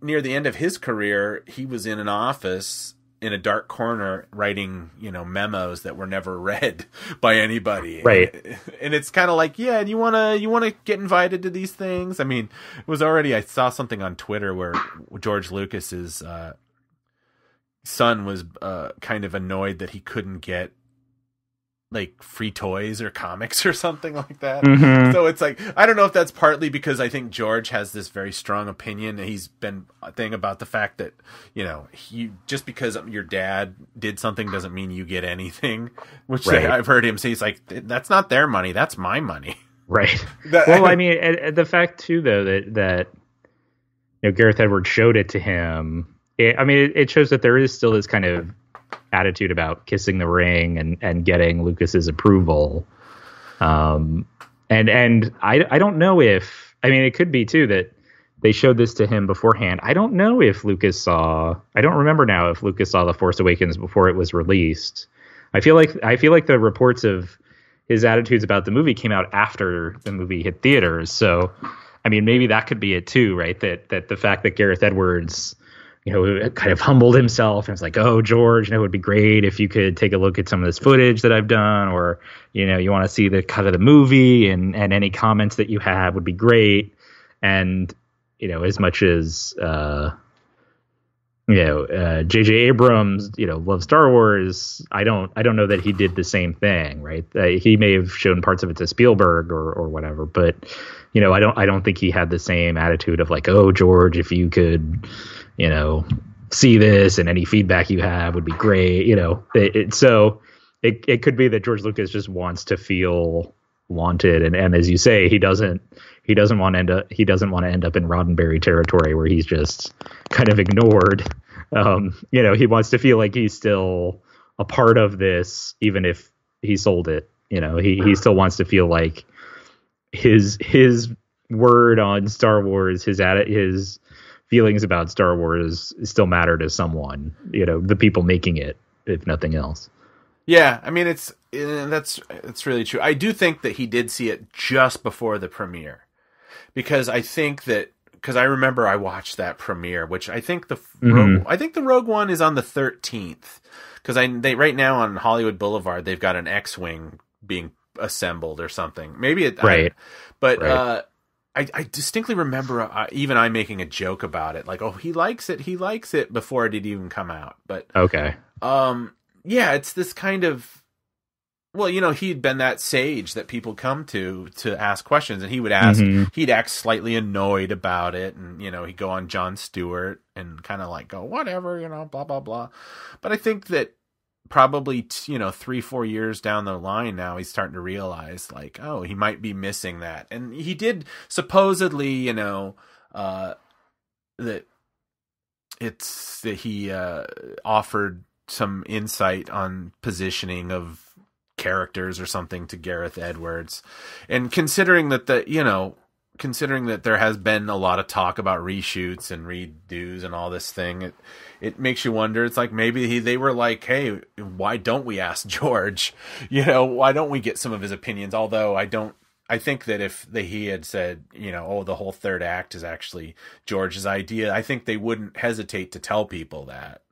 near the end of his career, he was in an office in a dark corner writing, memos that were never read by anybody. Right. And it's kind of like, yeah, you want to get invited to these things? I mean, it was already, I saw something on Twitter where George Lucas's son was kind of annoyed that he couldn't get like free toys or comics or something like that. So it's like, I don't know if that's partly because I think George has this very strong opinion. He's been a thing about the fact that, just because your dad did something doesn't mean you get anything, which I've heard him say, he's like, that's not their money. That's my money. Right. Well, I mean, the fact too, though, that Gareth Edwards showed it to him. It shows that there is still this kind of attitude about kissing the ring and getting Lucas's approval. And I don't know if, it could be too that they showed this to him beforehand. I don't know if I don't remember now if Lucas saw The Force Awakens before it was released. I feel like the reports of his attitudes about the movie came out after the movie hit theaters. So, maybe that could be it too, right? That the fact that Gareth Edwards, kind of humbled himself and was like, oh, George, it would be great if you could take a look at some of this footage that I've done, or, you want to see the cut of the movie and any comments that you have would be great. And, as much as, J.J. Abrams, loves Star Wars, I don't know that he did the same thing, right? He may have shown parts of it to Spielberg or whatever, but, I don't think he had the same attitude of like, oh, George, if you could, see this and any feedback you have would be great. So it could be that George Lucas just wants to feel wanted. And as you say, he doesn't want to end up in Roddenberry territory where he's just kind of ignored. He wants to feel like he's still a part of this, even if he sold it He still wants to feel like his word on Star Wars, his feelings about Star Wars still matter to someone, the people making it, if nothing else. Yeah, I mean, it's really true. I do think that he did see it just before the premiere, because I remember I watched that premiere, which I think the Rogue One is on the 13th, because they right now on Hollywood Boulevard they've got an X-wing being assembled or something. Maybe it right, I distinctly remember even I making a joke about it, like, oh, he likes it before it had even come out. But okay, yeah, it's this kind of, well, he'd been that sage that people come to ask questions, and he would ask, he'd act slightly annoyed about it, and, he'd go on Jon Stewart and kind of like go, whatever, blah, blah, blah. But I think that probably, 3-4 years down the line now, he's starting to realize, like, oh, he might be missing that. And he did supposedly, that he offered some insight on positioning of characters or something to Gareth Edwards. And considering that there has been a lot of talk about reshoots and redos and all this thing, it makes you wonder. It's like maybe they were like, hey, why don't we ask George? Why don't we get some of his opinions? Although I think that if he had said, oh, the whole third act is actually George's idea, I think they wouldn't hesitate to tell people that.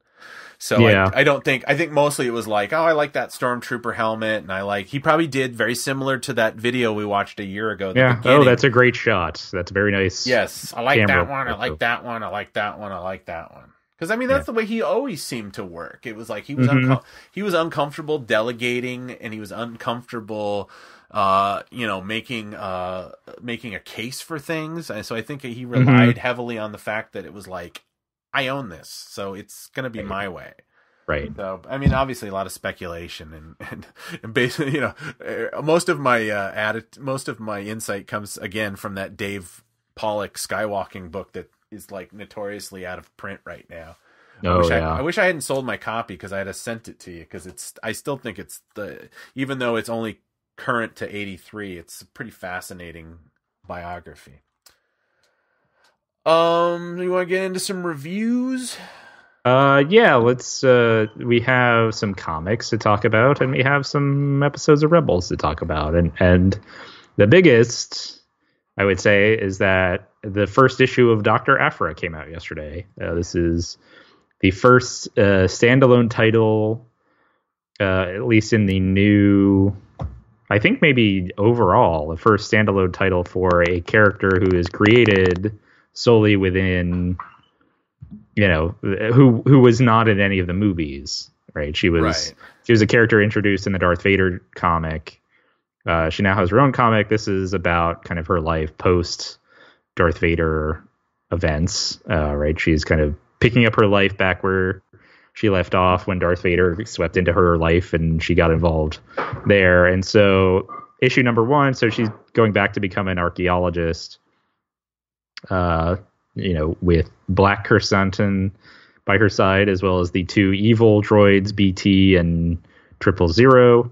So yeah. I think mostly it was like, oh, I like that Stormtrooper helmet, and he probably did very similar to that video we watched a year ago. Yeah. Oh, that's a great shot. That's very nice. Yes. I like that one. I like that one. I like that one. I like that one. Because, I mean, that's the way he always seemed to work. It was like he was he was uncomfortable delegating, and he was uncomfortable, making a case for things. And so I think he relied heavily on the fact that it was like, I own this, so it's going to be my way. Right. So, I mean, obviously a lot of speculation and basically, most of my insight comes again from that Dave Pollock Skywalking book that is like notoriously out of print right now. I wish I hadn't sold my copy, because I had sent it to you, because I still think it's even though it's only current to 83, it's a pretty fascinating biography. You want to get into some reviews? Yeah, let's, we have some comics to talk about, and we have some episodes of Rebels to talk about. And the biggest, I would say, is that the first issue of Dr. Aphra came out yesterday. This is the first standalone title, at least in the new, I think maybe overall, the first standalone title for a character who is created solely within, who was not in any of the movies, right? She was a character introduced in the Darth Vader comic. She now has her own comic. This is about kind of her life post Darth Vader events, right? She's kind of picking up her life back where she left off when Darth Vader swept into her life, and she got involved there. And so issue number 1, so she's going back to become an archaeologist, with Black Chrysanthemum by her side, as well as the 2 evil droids, BT and 000.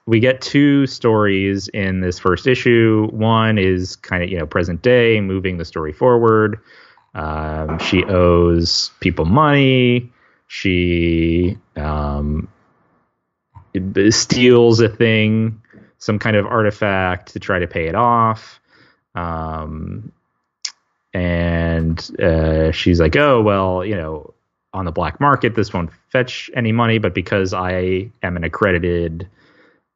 We get 2 stories in this first issue. One is kind of, present day, moving the story forward. She owes people money. She steals a thing, some kind of artifact, to try to pay it off. And she's like, oh, well, on the black market, this won't fetch any money, but because I am an accredited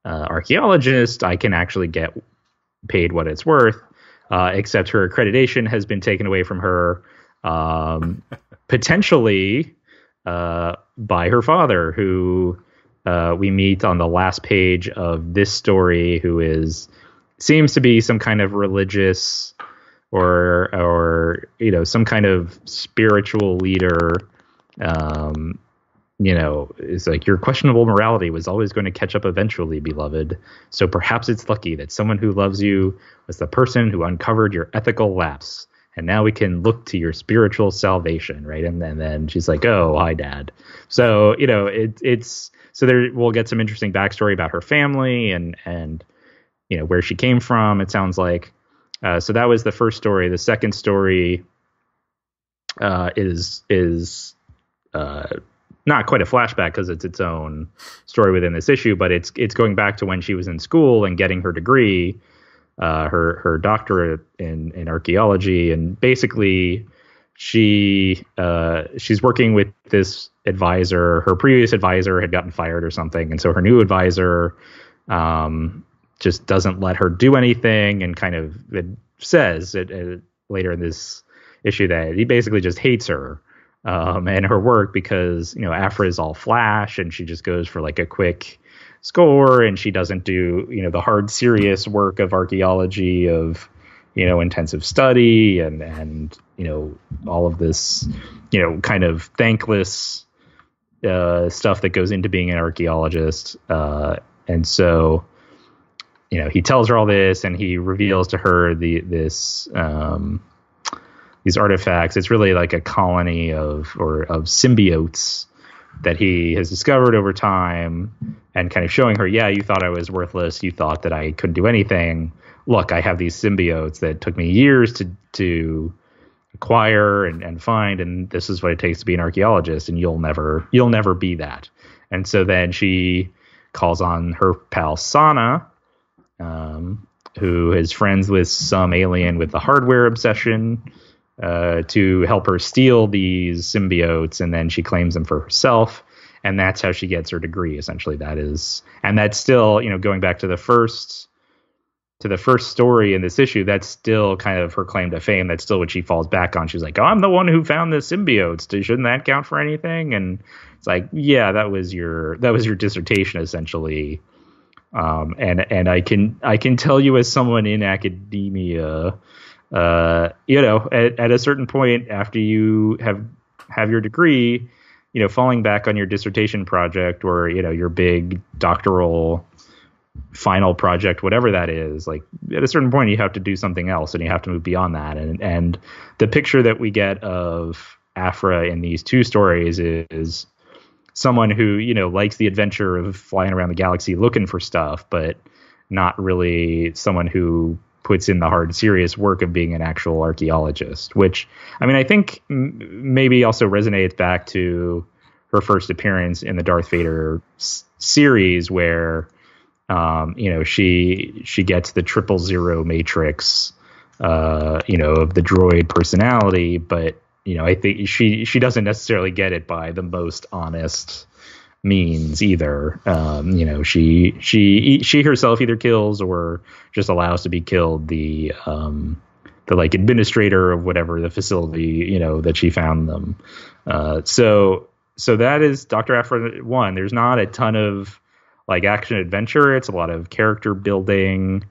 archaeologist, I can actually get paid what it's worth. Except her accreditation has been taken away from her, potentially by her father, who we meet on the last page of this story, who seems to be some kind of religious or some kind of spiritual leader. It's like, your questionable morality was always going to catch up eventually, beloved. So perhaps it's lucky that someone who loves you was the person who uncovered your ethical lapse. And now we can look to your spiritual salvation, right? And then she's like, oh, hi, Dad. So, so there we'll get some interesting backstory about her family and where she came from. It sounds like. So that was the first story. The second story is not quite a flashback because it's its own story within this issue, but it's going back to when she was in school and getting her degree, her doctorate in archaeology, and basically she's working with this advisor. Her previous advisor had gotten fired or something, and so her new advisor just doesn't let her do anything, and kind of it says later in this issue that he basically just hates her and her work because Aphra is all flash and she just goes for like a quick score, and she doesn't do the hard serious work of archaeology, of intensive study and all of this kind of thankless stuff that goes into being an archaeologist, and so he tells her all this, and he reveals to her these artifacts. It's really like a colony of symbiotes that he has discovered over time, and kind of showing her, yeah, you thought I was worthless. You thought that I couldn't do anything. Look, I have these symbiotes that took me years to acquire and find, and this is what it takes to be an archaeologist, and you'll never be that. And so then she calls on her pal Sana, who is friends with some alien with the hardware obsession, to help her steal these symbiotes, and then she claims them for herself, and that's how she gets her degree. Essentially, that's still, going back to the first story in this issue, that's still kind of her claim to fame. That's still what she falls back on. She's like, "Oh, I'm the one who found the symbiotes. Shouldn't that count for anything?" And it's like, yeah, that was your dissertation essentially. And I can tell you, as someone in academia, at a certain point after you have your degree, falling back on your dissertation project or, your big doctoral final project, whatever that is, like at a certain point you have to do something else and you have to move beyond that. And the picture that we get of Aphra in these two stories is someone who, likes the adventure of flying around the galaxy looking for stuff, but not really someone who puts in the hard, serious work of being an actual archaeologist, which, I think maybe also resonates back to her first appearance in the Darth Vader series, where, she gets the 000 matrix, of the droid personality, but I think she doesn't necessarily get it by the most honest means either. She herself either kills or just allows to be killed the like administrator of whatever the facility that she found them. So that is Dr. Aphra 1. There's not a ton of like action adventure. It's a lot of character building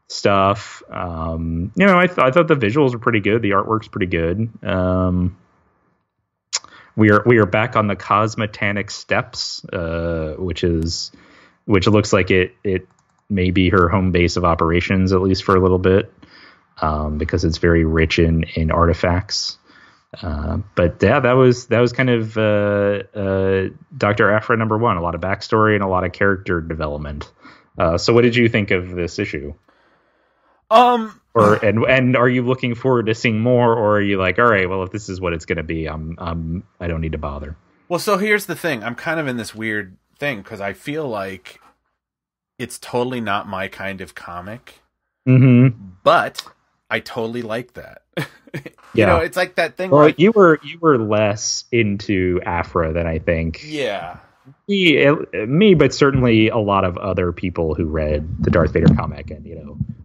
stuff. I thought the visuals were pretty good. The artwork's pretty good. We are back on the Cosmotanic steppes, which looks like it may be her home base of operations, at least for a little bit, because it's very rich in artifacts. But yeah, that was kind of Dr. Aphra number 1. A lot of backstory and a lot of character development. So what did you think of this issue? And are you looking forward to seeing more, or are you like, all right, well, if this is what it's going to be, I don't need to bother. Well, so here's the thing. I'm kind of in this weird thing because I feel like it's totally not my kind of comic, but I totally like that. It's like that thing. Well, you were less into Aphra than I think. Yeah. Me, but certainly a lot of other people who read the Darth Vader comic and,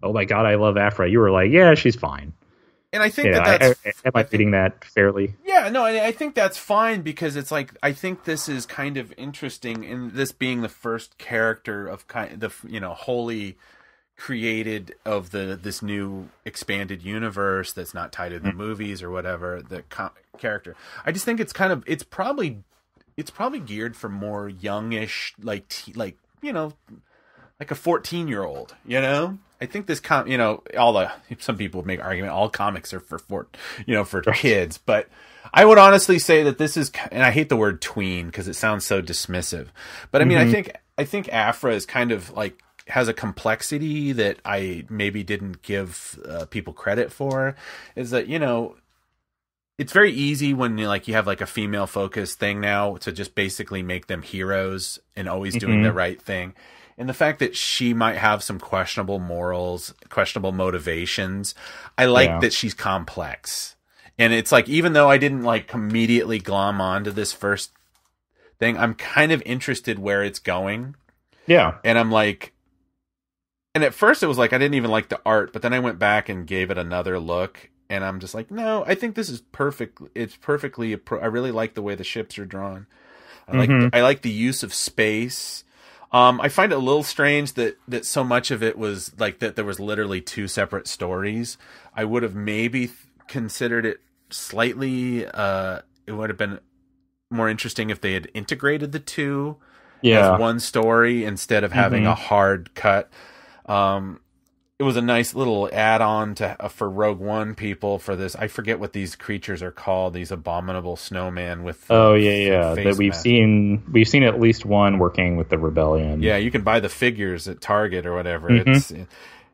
oh my God, I love Aphra. You were like, yeah, she's fine. And I think that's... Am I reading that fairly? Yeah, no, I think that's fine because it's like, I think this is kind of interesting in this being the first character of kind of, wholly created of this new expanded universe that's not tied to the movies or whatever, the character. I just think it's probably geared for more youngish, like a 14-year-old, I think this some people make argument all comics are for kids, but I would honestly say that this is, and I hate the word tween because it sounds so dismissive, but I mean, I think Aphra is kind of like has a complexity that I maybe didn't give people credit for. Is that, you know, it's very easy when you have like a female focused thing now to just basically make them heroes and always doing the right thing. And the fact that she might have some questionable morals, questionable motivations, I like that she's complex. And it's like, even though I didn't like immediately glom onto this first thing, I'm kind of interested where it's going. Yeah. And I'm like, and at first it was like, I didn't even like the art, but then I went back and gave it another look. And I'm just like, no, I think this is perfect. It's perfectly, I really like the way the ships are drawn. I like the use of space. I find it a little strange that so much of it was like that there was literally two separate stories. I would have maybe considered it slightly, it would have been more interesting if they had integrated the two as one story instead of having a hard cut. It was a nice little add-on to for Rogue One people for this. I forget what these creatures are called. These abominable snowmen with that we've seen at least one working with the rebellion. Yeah, you can buy the figures at Target or whatever. It's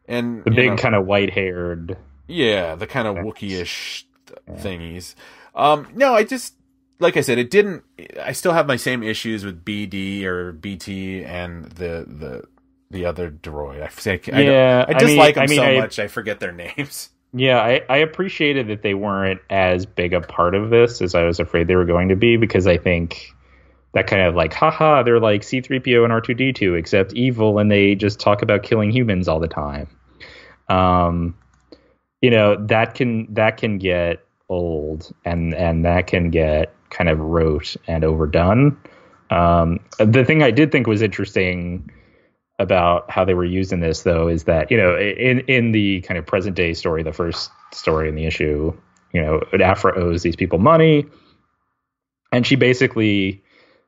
and the big kind of white-haired. Yeah, the kind of Wookiee-ish thingies. No, I just, like I said, it didn't. I still have my same issues with BD or BT and the other droid. I dislike them so much I forget their names. Yeah, I appreciated that they weren't as big a part of this as I was afraid they were going to be, because I think that kind of like, haha, they're like C-3PO and R2-D2 except evil, and they just talk about killing humans all the time. You know, that can get old, and that can get kind of rote and overdone. The thing I did think was interesting about how they were using this, though, is that, you know, in the kind of present day story, the first story in the issue, you know, Aphra owes these people money, and she basically,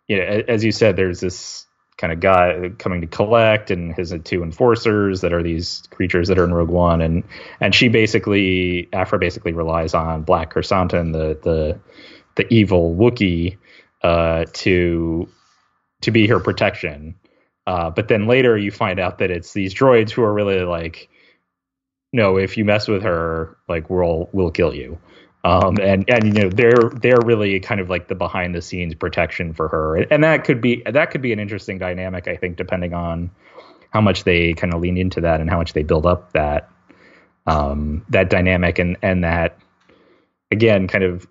you know, as you said, there's this kind of guy coming to collect, and his two enforcers that are these creatures that are in Rogue One, and Aphra basically relies on Black Chrysanthemum, the evil Wookiee, to be her protection. But then later you find out that it's these droids who are really like, no, if you mess with her, like we'll kill you. And you know, they're really kind of like the behind the scenes protection for her. And that could be an interesting dynamic, I think, depending on how much they kind of lean into that and how much they build up that dynamic and that, again, kind of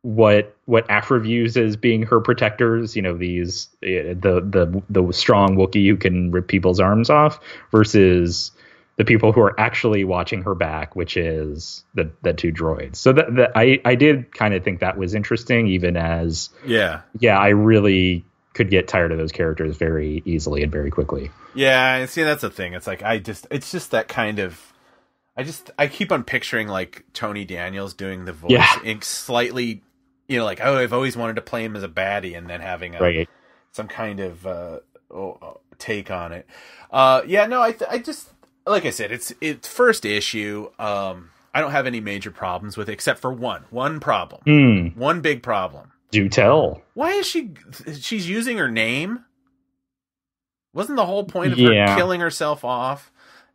what Aphra views as being her protectors, you know, these the strong Wookiee who can rip people's arms off, versus the people who are actually watching her back, which is the two droids. So that I did kind of think that was interesting, even as I really could get tired of those characters very easily and very quickly. Yeah, see, that's the thing. It's like it's just that kind of. I keep on picturing like Tony Daniels doing the voice, slightly, you know, like, oh, I've always wanted to play him as a baddie, and then having some kind of take on it. I just, like I said, it's first issue. I don't have any major problems with it, except for one problem, one big problem. Do tell. Why is she's using her name? Wasn't the whole point of her killing herself off?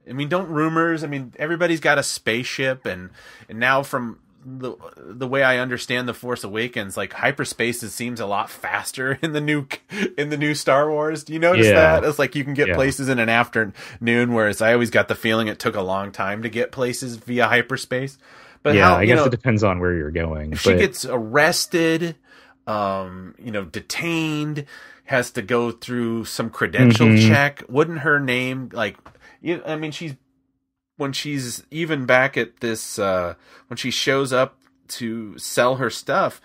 I mean, don't rumors? I mean, everybody's got a spaceship, and now from the way I understand the Force Awakens, like hyperspace seems a lot faster in the new Star Wars. Do you notice that? It's like you can get places in an afternoon, whereas I always got the feeling it took a long time to get places via hyperspace. But I guess it depends on where you're going. If she gets arrested, detained, has to go through some credential check. Wouldn't her name, like, I mean, when she's even back at this, when she shows up to sell her stuff,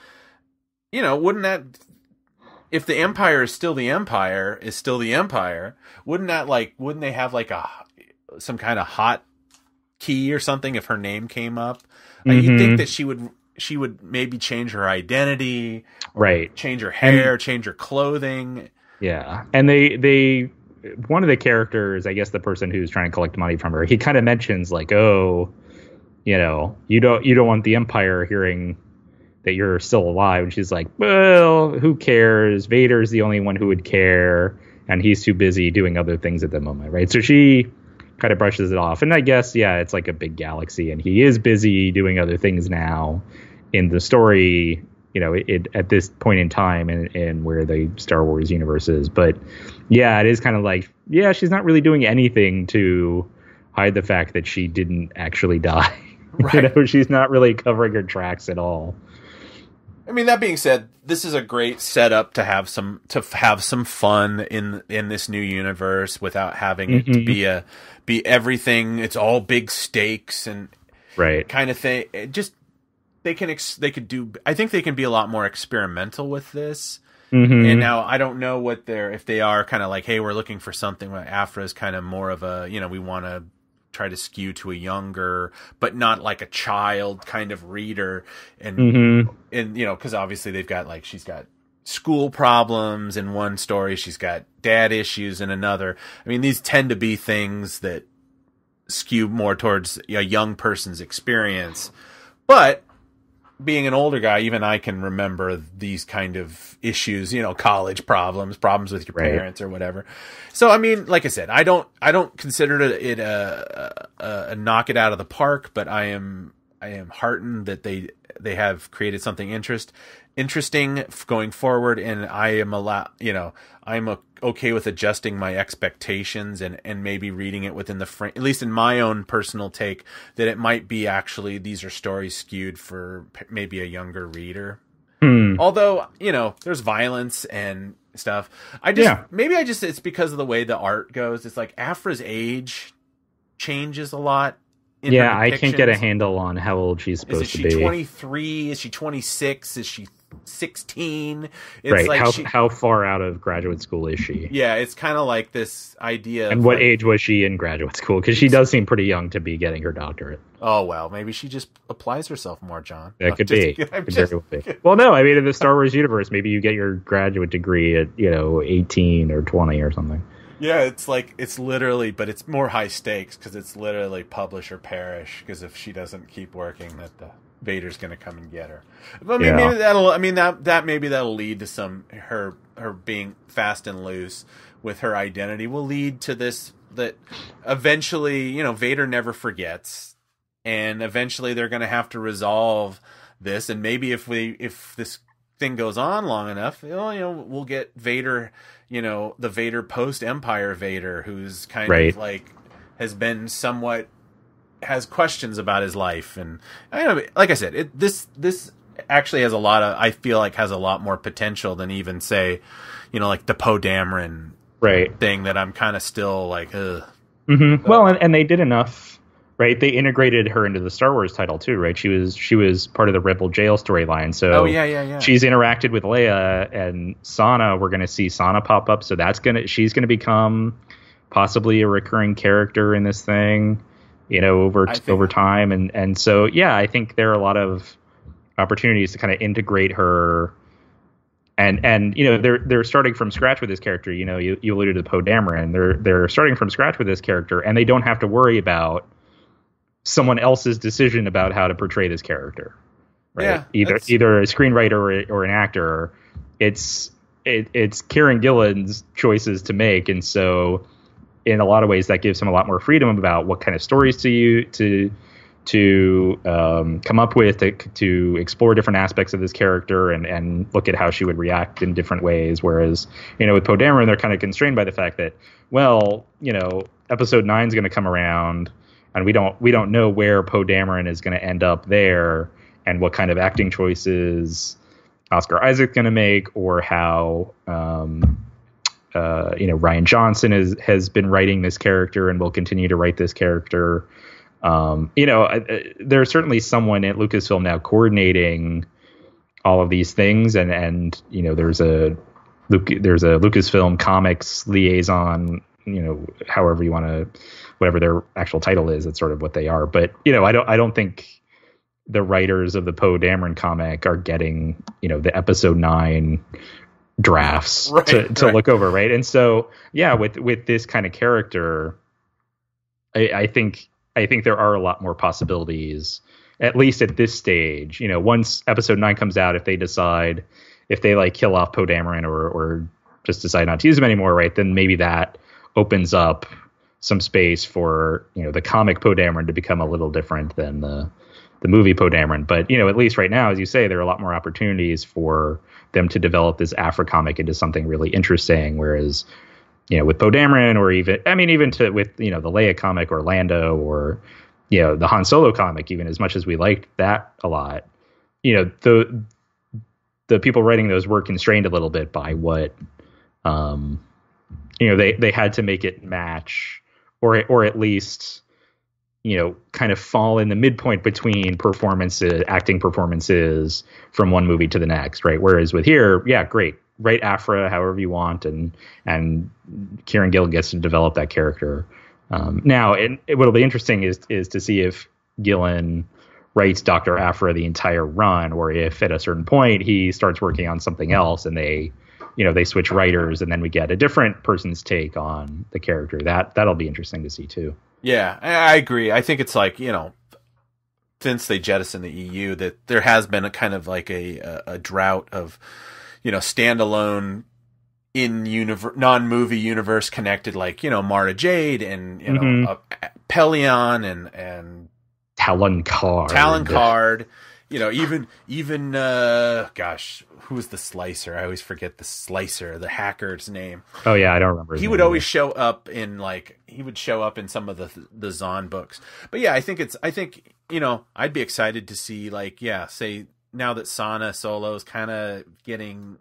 you know, wouldn't if the Empire is still the Empire, wouldn't they have like some kind of hot key or something if her name came up? You'd think that she would maybe change her identity, right? Change her hair, change her clothing. Yeah, and they one of the characters, I guess the person who's trying to collect money from her, he kind of mentions like, oh, you know, you don't want the Empire hearing that you're still alive. And she's like, well, who cares? Vader's the only one who would care, and he's too busy doing other things at the moment, right? So she kind of brushes it off. And I guess, yeah, it's like a big galaxy, and he is busy doing other things now in the story, at this point in time and where the Star Wars universe is. But yeah, it is kind of like, yeah, she's not really doing anything to hide the fact that she didn't actually die. Right. She's not really covering her tracks at all. I mean, that being said, this is a great setup to have some fun in this new universe without having it to be everything. It's all big stakes and kind of thing. It just they could do. I think they can be a lot more experimental with this. And now I don't know if they are kind of like, hey, we're looking for something. Aphra is kind of more of a, we want to try to skew to a younger, but not like a child kind of reader. And because obviously she's got school problems in one story. She's got dad issues in another. I mean, these tend to be things that skew more towards a young person's experience. But being an older guy, even I can remember these kind of issues, college problems with your parents or whatever. So, I mean, like I said, I don't consider it a knock it out of the park, but I am heartened that they have created something interesting going forward. And I am I'm okay with adjusting my expectations and maybe reading it within the frame, at least in my own personal take, that it might be actually, these are stories skewed for maybe a younger reader. Although, there's violence and stuff. It's because of the way the art goes. It's like Aphra's age changes a lot. Yeah, I can't get a handle on how old she's supposed to be. Is she 23? Is she 26? Is she 16? It's right. Like how far out of graduate school is she? Yeah, it's kind of like this idea. And what age was she in graduate school? Because she does seem pretty young to be getting her doctorate. Oh, well, maybe she just applies herself more, John. That could be. Well, no, I mean, in the Star Wars universe, maybe you get your graduate degree at, 18 or 20 or something. Yeah, it's literally, but it's more high stakes because it's literally publish or perish. Because if she doesn't keep working, Vader's going to come and get her. But maybe that'll lead to some her being fast and loose with her identity will lead to this, that eventually, Vader never forgets, and eventually they're going to have to resolve this. And maybe if this thing goes on long enough, we'll get Vader, the Vader post-Empire Vader, who's kind of like has been somewhat has questions about his life. And like I said, this actually has I feel like has a lot more potential than even say, like the Poe Dameron thing that I'm kind of still like, ugh. Well, and they did enough. Right, they integrated her into the Star Wars title too, right? She was part of the Rebel Jail storyline, so she's interacted with Leia and Sana. We're going to see Sana pop up, so she's going to become possibly a recurring character in this thing, over time, and so I think there are a lot of opportunities to kind of integrate her, and they're starting from scratch with this character. You alluded to Poe Dameron. They're starting from scratch with this character, and they don't have to worry about someone else's decision about how to portray this character, right? Either a screenwriter or an actor. It's Kieran Gillen's choices to make, and so in a lot of ways that gives him a lot more freedom about what kind of stories to come up with, to explore different aspects of this character and look at how she would react in different ways. Whereas with Poe Dameron, they're kind of constrained by the fact that, episode 9 is going to come around, and we don't know where Poe Dameron is going to end up there, and what kind of acting choices Oscar Isaac's going to make, or how Rian Johnson has been writing this character and will continue to write this character. There's certainly someone at Lucasfilm now coordinating all of these things, and there's a Lucasfilm Comics liaison. However you want to. Whatever their actual title is, it's sort of what they are. But I don't think the writers of the Poe Dameron comic are getting the episode 9 drafts to look over, right? And so with this kind of character, I think there are a lot more possibilities at least at this stage, once episode 9 comes out, if they decide, if they like kill off Poe Dameron or just decide not to use him anymore, right, then maybe that opens up some space for, the comic Poe Dameron to become a little different than the movie Poe Dameron. But, at least right now, as you say, there are a lot more opportunities for them to develop this Aphra comic into something really interesting. Whereas, with Poe Dameron, or even with the Leia comic or Lando, or, the Han Solo comic, even as much as we liked that a lot, the people writing those were constrained a little bit by what, they had to make it match, or at least, kind of fall in the midpoint between acting performances from one movie to the next, right? Whereas with here, yeah, great. Write Aphra however you want, and Kieran Gill gets to develop that character. Now, what'll be interesting is to see if Gillen writes Dr. Aphra the entire run, or if at a certain point he starts working on something else and they switch writers, and then we get a different person's take on the character. That'll be interesting to see too. Yeah, I agree. I think it's like, since they jettisoned the EU, that there has been a kind of like a drought of, standalone non-movie universe connected, like, Mara Jade and, Pelion and Talon Card. Even gosh, who was the Slicer? I always forget the Slicer, the hacker's name. Oh yeah, I don't remember. He would always show up in some of the Zahn books. But yeah, I think I'd be excited to see, like, say now that Sana Solo is kind of getting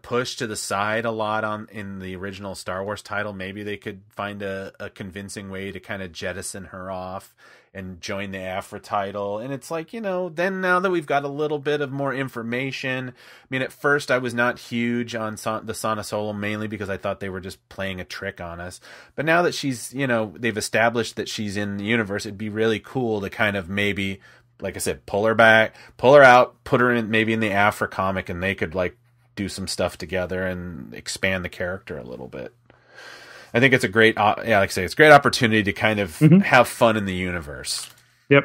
pushed to the side a lot in the original Star Wars title, maybe they could find a convincing way to kind of jettison her off and join the Aphra title. And it's like, then now that we've got a little bit of more information, I mean, at first I was not huge on the Sana Solo, mainly because I thought they were just playing a trick on us. But now that she's, they've established that she's in the universe, it'd be really cool to kind of maybe, like I said, pull her out, put her in maybe in the Aphra comic, and they could like do some stuff together and expand the character a little bit. I think it's a great, like I say, it's a great opportunity to kind of have fun in the universe. Yep.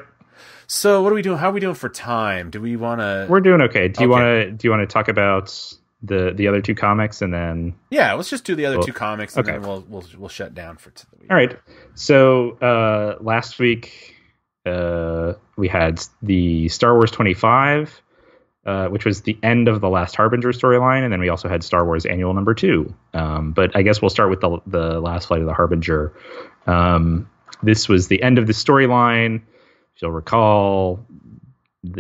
So what are we doing? How are we doing for time? Do we want to? We're doing okay. Do you want to talk about the other two comics, and then? Yeah, let's just do the other two comics, and then we'll shut down for the week. All right. So last week we had the Star Wars 25. Which was the end of the Last Harbinger storyline, and then we also had Star Wars Annual number 2. But I guess we'll start with the Last Flight of the Harbinger. This was the end of the storyline. If you'll recall,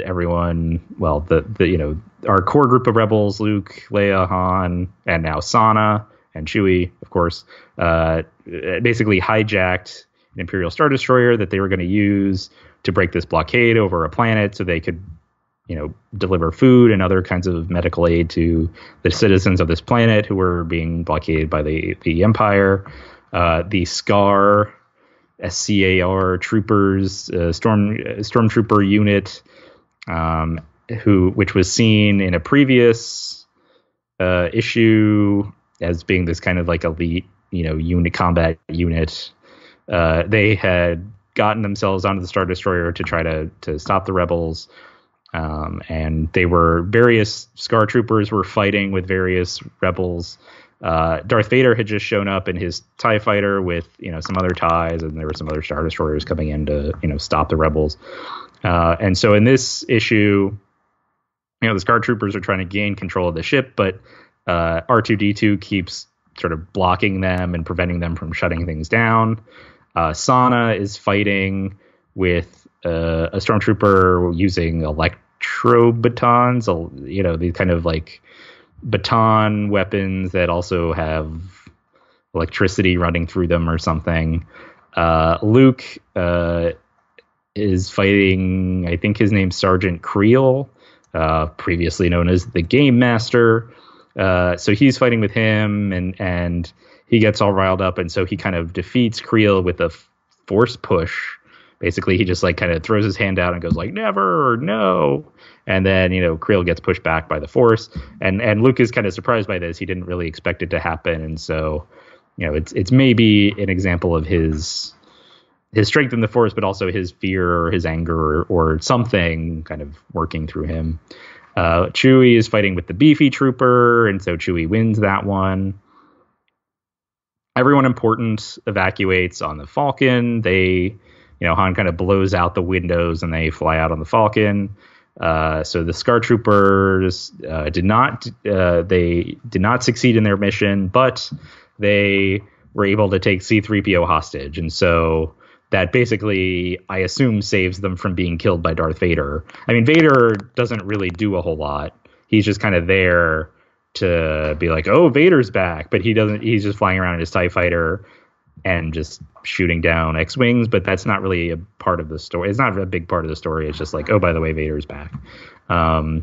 everyone, our core group of rebels, Luke, Leia, Han, and now Sana and Chewie, of course, basically hijacked an Imperial Star Destroyer that they were going to use to break this blockade over a planet so they could deliver food and other kinds of medical aid to the citizens of this planet who were being blockaded by the Empire. The SCAR troopers, stormtrooper unit, which was seen in a previous issue as being this kind of like elite, combat unit. They had gotten themselves onto the Star Destroyer to try to stop the rebels. And various SCAR troopers were fighting with various rebels. Darth Vader had just shown up in his TIE fighter with, some other TIEs, and there were some other Star Destroyers coming in to, stop the rebels. And so in this issue, the SCAR troopers are trying to gain control of the ship, but R2-D2 keeps sort of blocking them and preventing them from shutting things down. Sana is fighting with a stormtrooper using electro-batons, these kind of like baton weapons that also have electricity running through them or something. Luke is fighting, I think his name's Sergeant Creel, previously known as the Game Master. So he's fighting with him, and he gets all riled up, and so he kind of defeats Creel with a force push. Basically, he just like kind of throws his hand out and goes like, never, or no. And then, Creel gets pushed back by the Force. And Luke is kind of surprised by this. He didn't really expect it to happen. And so, it's maybe an example of his his strength in the Force, but also his fear or his anger or something kind of working through him. Chewie is fighting with the beefy trooper, and so Chewie wins that one. Everyone important evacuates on the Falcon. Han kind of blows out the windows and they fly out on the Falcon. So the Scar Troopers did not succeed in their mission, but they were able to take C-3PO hostage. And so that basically, I assume, saves them from being killed by Darth Vader. I mean, Vader doesn't really do a whole lot. He's just kind of there to be like, oh, Vader's back. But he's just flying around in his TIE fighter and just shooting down X-Wings. But that's not really a part of the story. It's not a big part of the story. It's just like, oh, by the way, Vader's back.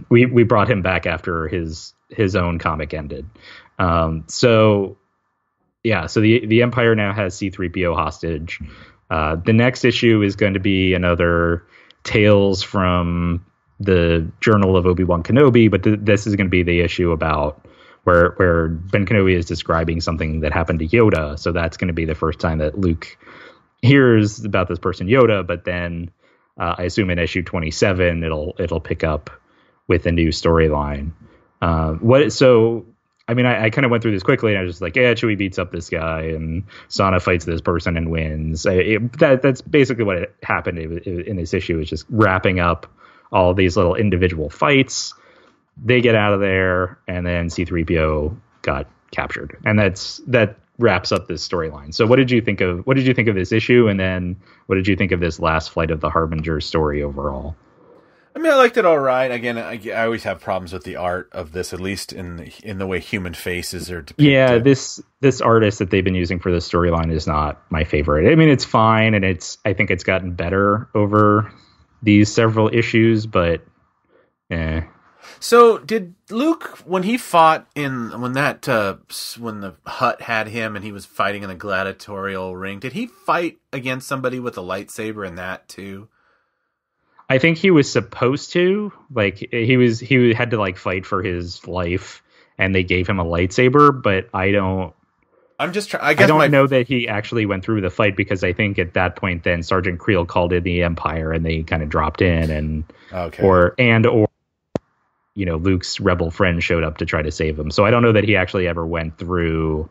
We brought him back after his own comic ended. So the Empire now has C-3PO hostage. The next issue is going to be another Tales from the Journal of Obi-Wan Kenobi, but this is going to be the issue about where Ben Kenobi is describing something that happened to Yoda. So that's going to be the first time that Luke hears about this person Yoda, but then I assume in issue 27 it'll pick up with a new storyline. I kind of went through this quickly, and I was just like, yeah, Chewie beats up this guy, and Sana fights this person and wins. That's basically what happened in this issue, is just wrapping up all these little individual fights. They get out of there, and then C-3PO got captured. And that wraps up this storyline. So what did you think of this issue, and then what did you think of this last Flight of the Harbinger story overall? I mean, I liked it all right. Again, I always have problems with the art of this, at least in the way human faces are depicted. Yeah, this artist that they've been using for this storyline is not my favorite. I mean, it's fine, and I think it's gotten better over these several issues, but So did Luke, when he fought when the Hutt had him and he was fighting in the gladiatorial ring, did he fight against somebody with a lightsaber in that too? I think he was supposed to, like, he had to like fight for his life, and they gave him a lightsaber, but I don't know that he actually went through the fight, because I think at that point then Sergeant Creel called in the Empire and they kind of dropped in, and or Luke's rebel friend showed up to try to save him. So I don't know that he actually ever went through.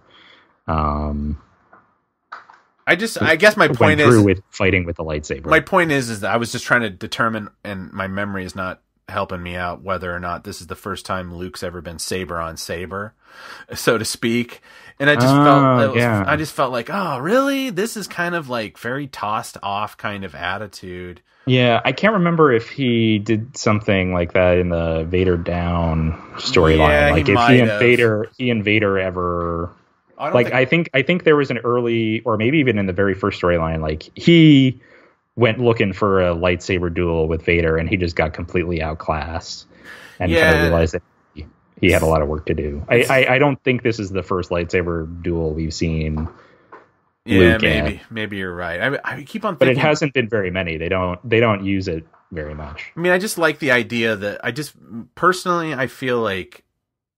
I guess my point is with fighting with the lightsaber. My point is that I was just trying to determine, and my memory is not helping me out, whether or not this is the first time Luke's ever been saber on saber, so to speak. And I just felt like, oh, really? This is kind of like very tossed off kind of attitude. Yeah, I can't remember if he did something like that in the Vader Down storyline. Yeah, like if he and Vader ever. I think there was an early, or maybe even in the very first storyline, like he went looking for a lightsaber duel with Vader, and he just got completely outclassed, and kind of realized that he had a lot of work to do. I don't think this is the first lightsaber duel we've seen. Yeah, maybe you're right. I keep on thinking, but it hasn't been very many. They don't use it very much. I mean, I just like the idea that I feel like.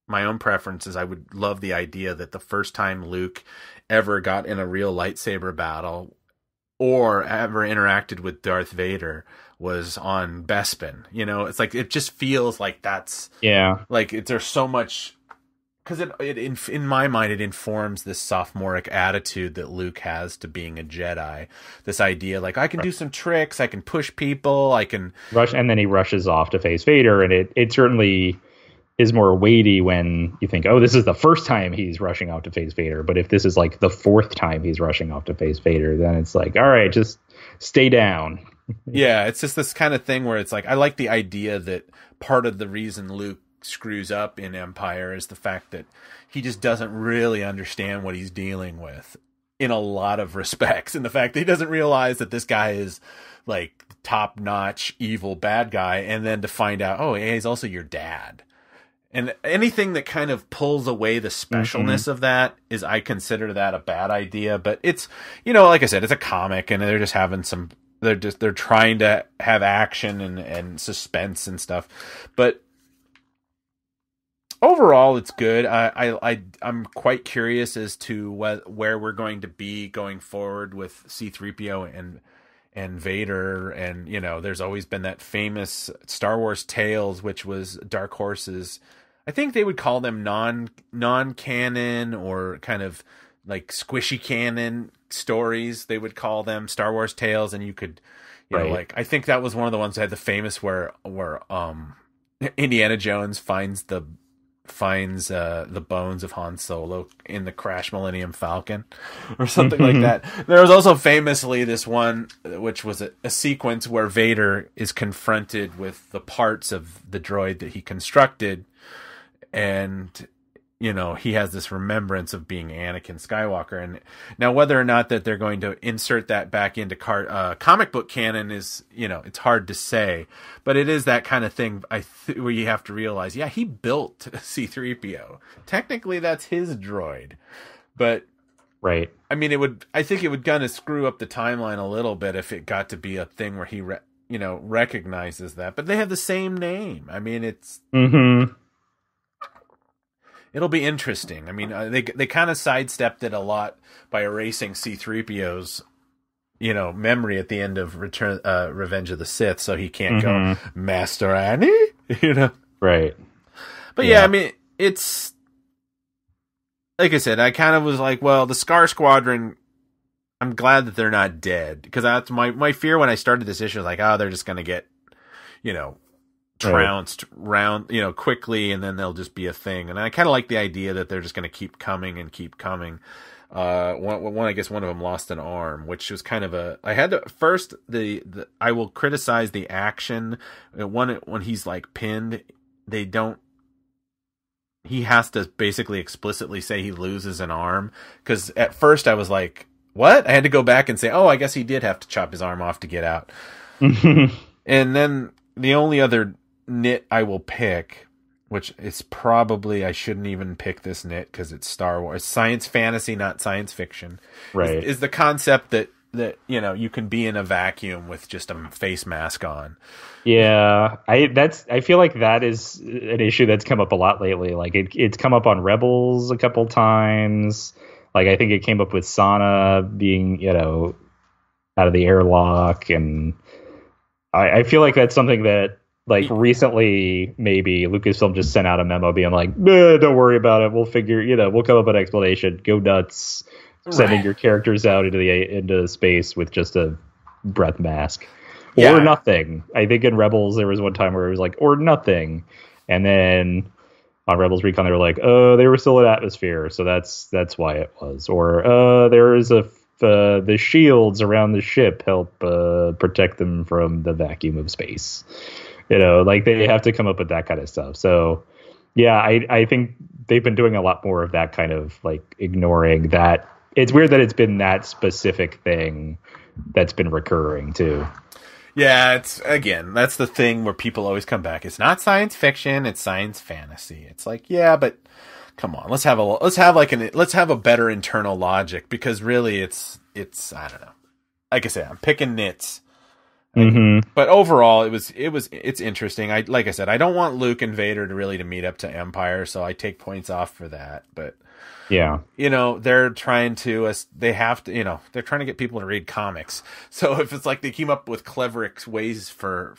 My own preference is I would love the idea that the first time Luke ever got in a real lightsaber battle or ever interacted with Darth Vader was on Bespin. It's like, it just feels like that's like there's so much, because in my mind it informs this sophomoric attitude that Luke has to being a Jedi. This idea like, I can do some tricks, I can push people, I can rush, and then he rushes off to face Vader, and it certainly is more weighty when you think, oh, this is the first time he's rushing off to face Vader. But if this is like the fourth time he's rushing off to face Vader, then it's like, all right, just stay down. Yeah, it's just this kind of thing where it's like, I like the idea that part of the reason Luke screws up in Empire is the fact that he just doesn't really understand what he's dealing with in a lot of respects. And the fact that he doesn't realize that this guy is like top-notch evil bad guy. And then to find out, oh, yeah, he's also your dad. And anything that kind of pulls away the specialness of that is, I consider that a bad idea. But it's, like I said, it's a comic, and they're just having they're trying to have action and suspense and stuff. But overall, it's good. I'm quite curious as to where we're going to be going forward with C-3PO and Vader, and there's always been that famous Star Wars Tales, which was Dark Horse's. I think they would call them non-canon or kind of like squishy canon stories. They would call them Star Wars Tales, and you could, like, I think that was one of the ones that had the famous where Indiana Jones finds the bones of Han Solo in the Crash Millennium Falcon or something like that. There was also famously this one, which was a sequence where Vader is confronted with the parts of the droid that he constructed, and he has this remembrance of being Anakin Skywalker. And now whether or not that they're going to insert that back into comic book canon is, it's hard to say, but it is that kind of thing where you have to realize, yeah, he built C-3PO. Technically that's his droid, but right. I mean, I think it would kind of screw up the timeline a little bit if it got to be a thing where he, recognizes that, but they have the same name. I mean, it's, it'll be interesting. I mean, they kind of sidestepped it a lot by erasing C-3PO's, memory at the end of Revenge of the Sith, so he can't go, Master Annie, Right. But yeah, I mean, it's like I said, I kind of was like, well, the Scar Squadron, I'm glad that they're not dead, because that's my fear when I started this issue. Was like, oh, they're just going to get, trounced round, quickly, and then they'll just be a thing. And I kind of like the idea that they're just going to keep coming and keep coming. I guess one of them lost an arm, which was kind of I had to first I will criticize the action when he's like pinned. He has to basically explicitly say he loses an arm, because at first I was like, what? I had to go back and say, oh, I guess he did have to chop his arm off to get out. And then the only other knit I will pick, which is probably, I shouldn't even pick this knit because it's Star Wars, science fantasy, not science fiction, right? Is the concept that you can be in a vacuum with just a face mask on. Yeah, I feel like that is an issue that's come up a lot lately. Like it's come up on Rebels a couple times. Like I think it came up with Sana being out of the airlock, and I feel like that's something that, like, recently, maybe Lucasfilm just sent out a memo being like, don't worry about it. We'll figure, we'll come up with an explanation. Go nuts. Sending your characters out into space with just a breath mask. Or nothing. I think in Rebels, there was one time where it was like, or nothing. And then on Rebels Recon, they were like, they were still in atmosphere. So that's why it was. Or there is the shields around the ship help protect them from the vacuum of space. Like they have to come up with that kind of stuff. So yeah, I think they've been doing a lot more of that kind of, like, ignoring that. It's weird that it's been that specific thing that's been recurring too. Yeah, that's the thing where people always come back. It's not science fiction, it's science fantasy. It's like, yeah, but come on, let's have a better internal logic, because really it's I don't know. Like I said, I'm picking nits. But overall, it's interesting. Like I said, I don't want Luke and Vader to meet up to Empire, so I take points off for that. But yeah, they're trying to they're trying to get people to read comics. So if it's like they came up with clever ways for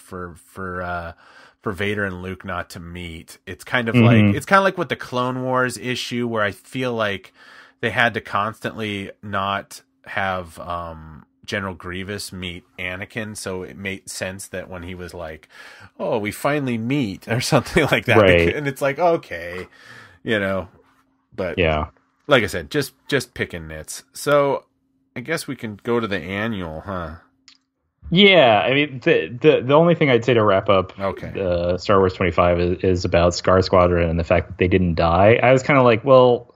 Vader and Luke not to meet, it's kind of like with the Clone Wars issue, where I feel like they had to constantly not have General Grievous meet Anakin, so it made sense that when he was like, oh, we finally meet, or something like that, right. And it's like, okay, but yeah, like I said, just picking nits. So I guess we can go to the annual, huh? Yeah, I mean, the only thing I'd say to wrap up Star Wars 25 is about Scar Squadron and the fact that they didn't die. I was kind of like, well,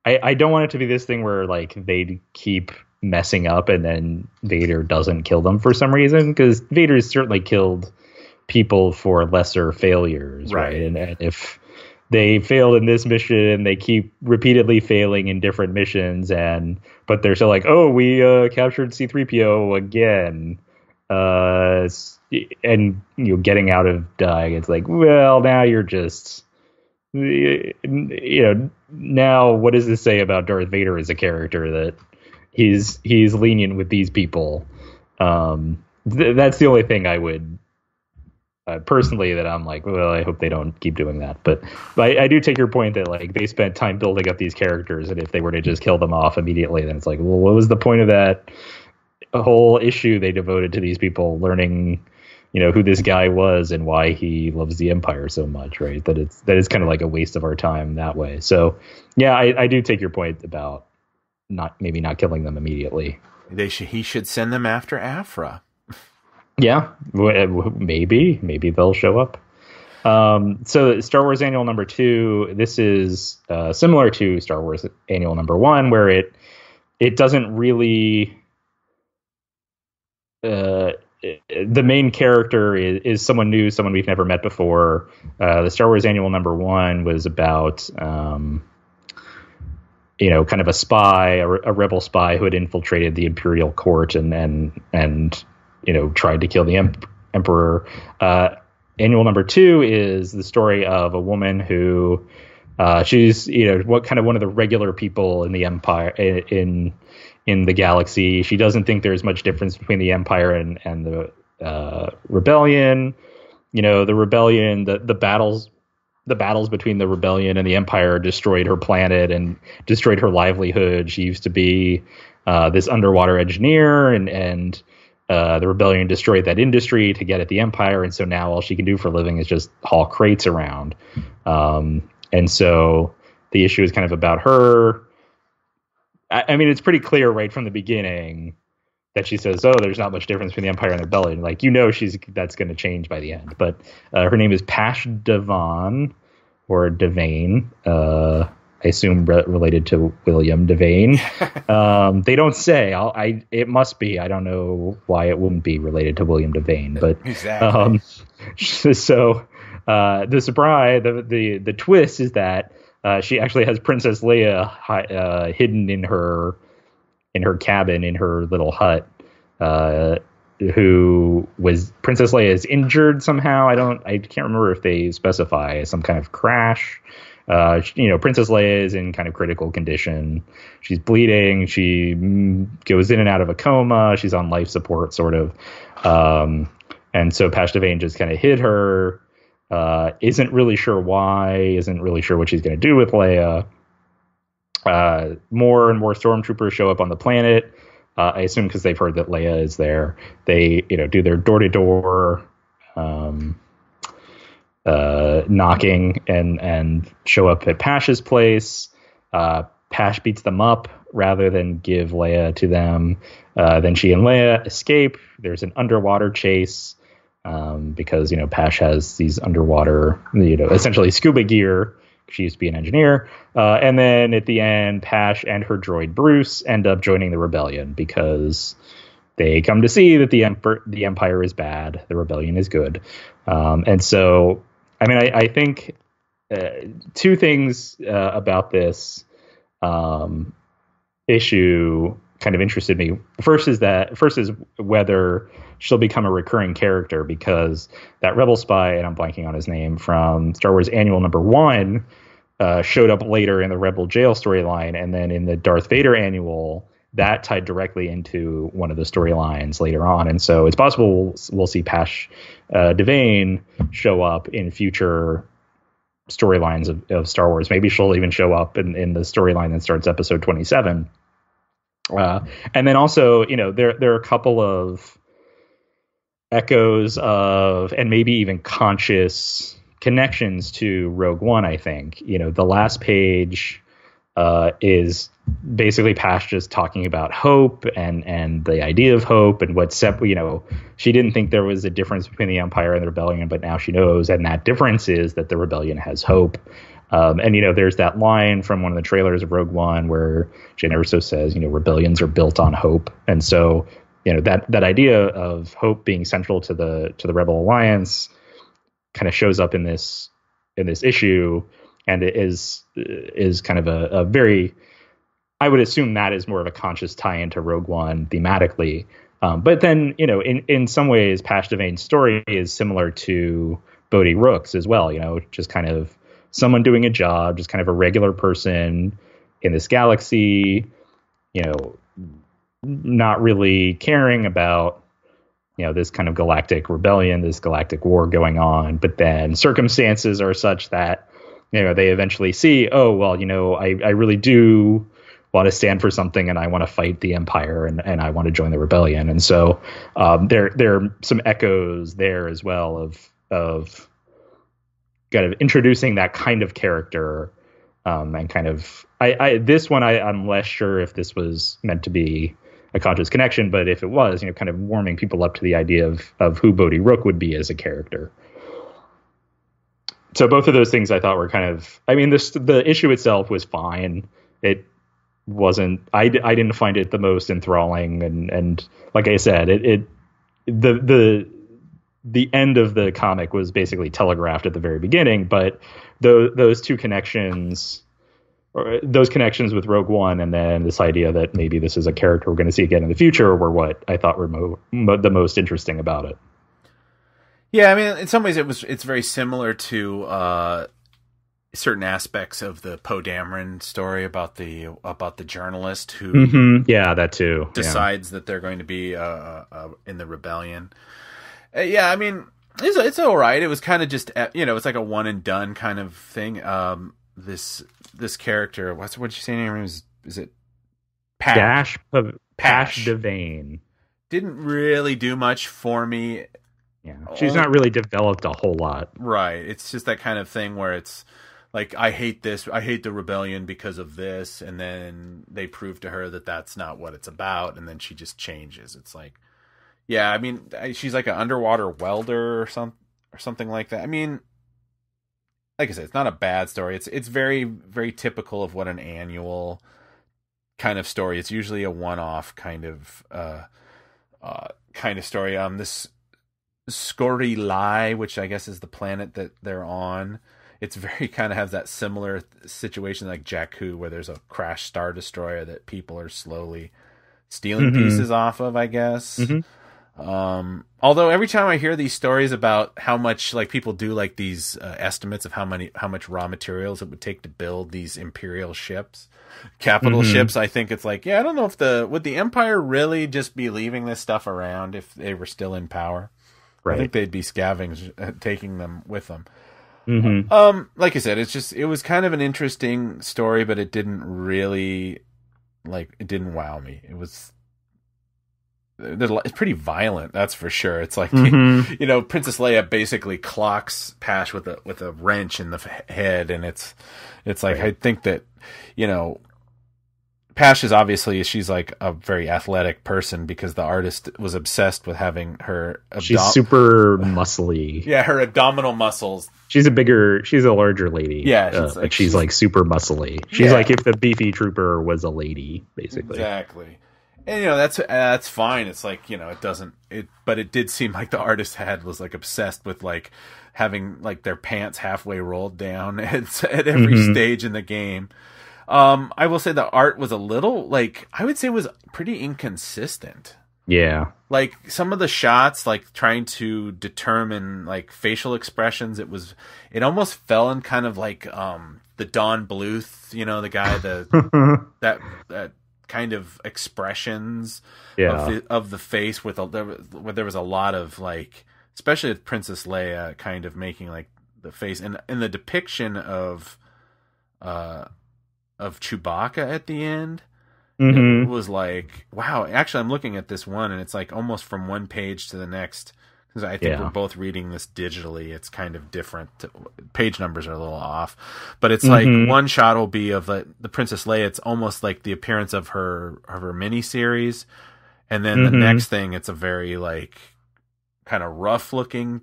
I don't want it to be this thing where, like, they keep messing up and then Vader doesn't kill them for some reason, because Vader's certainly killed people for lesser failures, right? And if they failed in this mission, they keep repeatedly failing in different missions, but they're still like, oh, we captured C-3PO again, and getting out of dying. It's like, well, now you're just now what does this say about Darth Vader as a character, that he's lenient with these people? That's the only thing I would personally, that I'm like, well, I hope they don't keep doing that. But I do take your point that like they spent time building up these characters, and if they were to just kill them off immediately, then it's like, well, what was the point of that whole issue they devoted to these people learning, who this guy was and why he loves the Empire so much, right? That is kind of like a waste of our time that way. So yeah, I do take your point about not killing them immediately. He should send them after Aphra. Yeah, maybe they'll show up. So Star Wars Annual number 2, this is similar to Star Wars Annual number 1, where it doesn't really the main character is someone new, someone we've never met before. The Star Wars Annual number 1 was about kind of a spy, a rebel spy who had infiltrated the Imperial court and tried to kill the Emperor. Annual number 2 is the story of a woman who she's one of the regular people in the Empire, in the galaxy. She doesn't think there's much difference between the Empire and the rebellion. The rebellion, the battles between the rebellion and the Empire destroyed her planet and destroyed her livelihood. She used to be this underwater engineer, and the rebellion destroyed that industry to get at the Empire, and so now all she can do for a living is just haul crates around. And so the issue is kind of about her. I mean, it's pretty clear right from the beginning that she says, "Oh, there's not much difference between the Empire and the rebellion." Like, that's going to change by the end. But her name is Pash Devane, or Devane. I assume related to William Devane. They don't say. It must be. I don't know why it wouldn't be related to William Devane, but exactly. So the surprise, the twist is that she actually has Princess Leia hidden in her cabin, in her little hut. Who was Princess Leia is injured somehow. I can't remember if they specify some kind of crash. Princess Leia is in kind of critical condition. She's bleeding. She goes in and out of a coma. She's on life support, sort of. And so Pash Devane just kind of hid her. Isn't really sure why. Isn't really sure what she's going to do with Leia. More and more stormtroopers show up on the planet. I assume because they've heard that Leia is there. They, do their door-to-door knocking and show up at Pash's place. Pash beats them up rather than give Leia to them. Then she and Leia escape. There's an underwater chase because Pash has these underwater, essentially scuba gear. She used to be an engineer. And then at the end, Pash and her droid Bruce end up joining the rebellion because they come to see that the Empire is bad, the rebellion is good. And so, I mean, I think two things about this issue kind of interested me. First is whether she'll become a recurring character, because that rebel spy, and I'm blanking on his name, from Star Wars Annual number 1 showed up later in the Rebel Jail storyline, and then in the Darth Vader Annual, that tied directly into one of the storylines later on. And so it's possible we'll see Pash Devane show up in future storylines of Star Wars. Maybe she'll even show up in the storyline that starts episode 27. And then also, there are a couple of echoes of, and maybe even conscious connections to Rogue One, I think. The last page is basically Pash just talking about hope and the idea of hope and what's she didn't think there was a difference between the Empire and the rebellion, but now she knows, and that difference is that the rebellion has hope. And there's that line from one of the trailers of Rogue One where Jyn Erso says, rebellions are built on hope. And so, that idea of hope being central to the Rebel Alliance kind of shows up in this issue, and it is kind of a very, I would assume that is more of a conscious tie into Rogue One thematically. But then, in some ways, Pash Devane's story is similar to Bodhi Rook's as well, just kind of someone doing a job, just kind of a regular person in this galaxy, not really caring about, this kind of galactic rebellion, this galactic war going on. But then circumstances are such that, they eventually see, oh, well, I really do want to stand for something, and I want to fight the Empire, and I want to join the rebellion. And so there are some echoes there as well of kind of introducing that kind of character, and kind of this one I'm less sure if this was meant to be a conscious connection, but if it was, kind of warming people up to the idea of who Bodhi Rook would be as a character. So both of those things I thought were kind of, the issue itself was fine. It wasn't, I didn't find it the most enthralling, and like I said, the end of the comic was basically telegraphed at the very beginning, but those two connections, or those connections with Rogue One, and then this idea that maybe this is a character we're going to see again in the future, were what I thought were the most interesting about it. Yeah, in some ways it's very similar to certain aspects of the Poe Dameron story about the journalist who that too decides that they're going to be in the rebellion. It's all right. It was kind of just it's like a one and done kind of thing. This character, what'd you say her name is it Pash Devane, didn't really do much for me. Yeah, she's not really developed a whole lot. Right. It's just that kind of thing where it's like, I hate this. I hate the rebellion because of this. And then they prove to her that that's not what it's about. And then she just changes. It's like, yeah, she's like an underwater welder or something like that. Like I said, it's not a bad story. It's very, very typical of what an annual kind of story. It's usually a one-off kind of story. This Scori Lai, which I guess is the planet that they're on, it's very kind of has that similar situation like Jakku, where there's a crashed Star Destroyer that people are slowly stealing pieces off of, I guess. Although every time I hear these stories about how much, like, people do like these estimates of how much raw materials it would take to build these Imperial ships, capital ships, I think it's like, yeah, I don't know if would the Empire really just be leaving this stuff around if they were still in power? Right. I think they'd be taking them with them. Like I said, it was kind of an interesting story, but it didn't really, it didn't wow me. It's pretty violent, that's for sure. It's like, Princess Leia basically clocks Pash with a wrench in the head, and it's like, right. I think that, Pash is obviously, she's like a very athletic person because the artist was obsessed with having her. She's super muscly. Yeah, her abdominal muscles. She's a larger lady. Yeah, she's like super muscly. She's like if the beefy trooper was a lady, basically. Exactly. And that's fine. It's like, but it did seem like the artist was like obsessed with like having like their pants halfway rolled down at every stage in the game. I will say the art was a little, I would say was pretty inconsistent. Yeah. Like some of the shots, like trying to determine like facial expressions, it almost fell in kind of like the Don Bluth, the guy that kind of expressions of the face where there was a lot of like, especially with Princess Leia kind of making like the face and the depiction of Chewbacca at the end. It was like, wow, actually I'm looking at this one and it's like almost from one page to the next, because I think we're both reading this digitally. It's kind of different. Page numbers are a little off, but it's like one shot will be of the Princess Leia. It's almost like the appearance of her mini series. And then the next thing, it's a very like kind of rough looking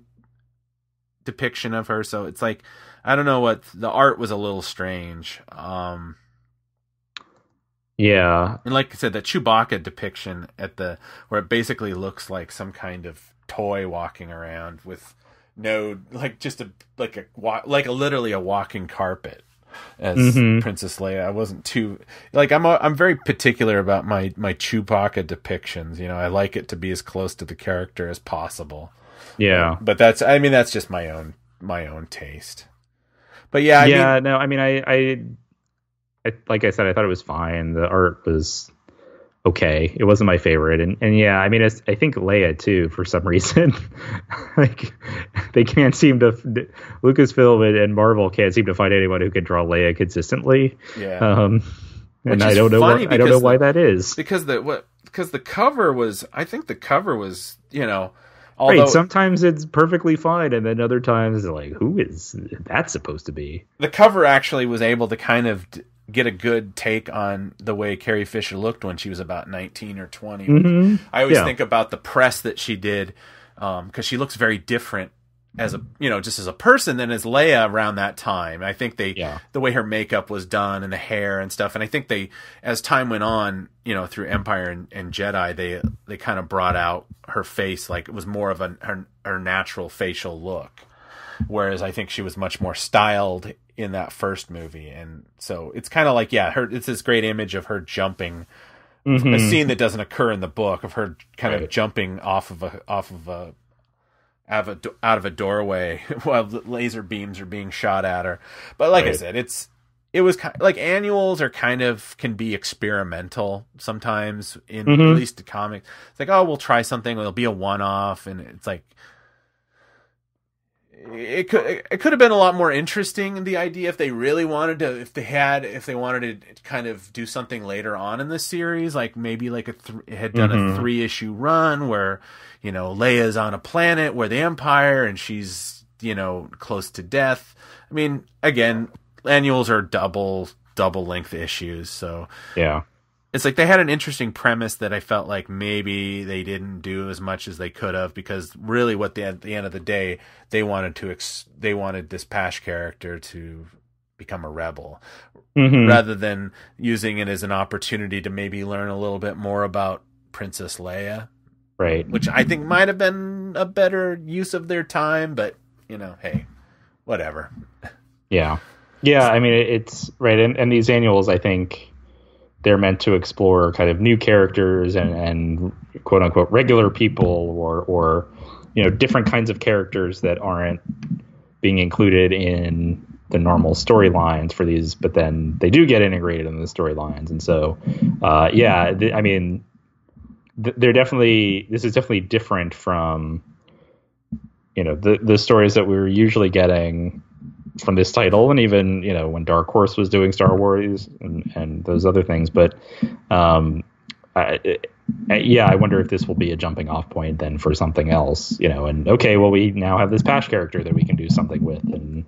depiction of her. So it's like, I don't know, what the art was a little strange. Yeah. And like I said, the Chewbacca depiction where it basically looks like some kind of toy walking around with no, like just literally a walking carpet as Princess Leia. I wasn't too, like, I'm very particular about my Chewbacca depictions. I like it to be as close to the character as possible. Yeah. But that's just my own taste. But yeah, no, I mean, I like I said, I thought it was fine. The art was okay. It wasn't my favorite, and yeah, I mean, I think Leia too, for some reason, like they can't seem to Lucasfilm and Marvel can't seem to find anyone who can draw Leia consistently. Yeah. And I don't know I don't know why that is. Because the cover was, I think the cover was, although right, sometimes it's perfectly fine, and then other times like, who is that supposed to be? The cover actually was able to kind of get a good take on the way Carrie Fisher looked when she was about 19 or 20. Mm-hmm. I always think about the press that she did, because she looks very different as a, just as a person than as Leia around that time. I think the way her makeup was done and the hair and stuff. And I think as time went on, through Empire and Jedi, they kind of brought out her face, like it was more of her natural facial look. Whereas I think she was much more styled in that first movie. And so it's kind of like, it's this great image of her jumping, a scene that doesn't occur in the book, of her kind of jumping out of a doorway while the laser beams are being shot at her. But like I said, it was kind of, like, annuals can be experimental sometimes in at least the comics. It's like, oh, we'll try something. It'll be a one-off, and it's like it could have been a lot more interesting, the idea, if they really wanted to, if they wanted to kind of do something later on in the series, like maybe like it had done a 3-issue run where, Leia's on a planet where the Empire, and she's, close to death. I mean, again, annuals are double length issues, so yeah. It's like they had an interesting premise that I felt like maybe they didn't do as much as they could have, because really at the end of the day, they wanted this Pash character to become a rebel, rather than using it as an opportunity to maybe learn a little bit more about Princess Leia. Right. Which I think might have been a better use of their time, but, hey, whatever. Yeah. Yeah, I mean, it's right. And these annuals, I think, they're meant to explore kind of new characters and quote unquote regular people, or different kinds of characters that aren't being included in the normal storylines for these, but then they do get integrated in the storylines. And so, I mean, this is definitely different from, the stories that we were usually getting from this title, and even when Dark Horse was doing Star Wars and those other things. But I wonder if this will be a jumping off point then for something else, and okay, well, we now have this Pash character that we can do something with, and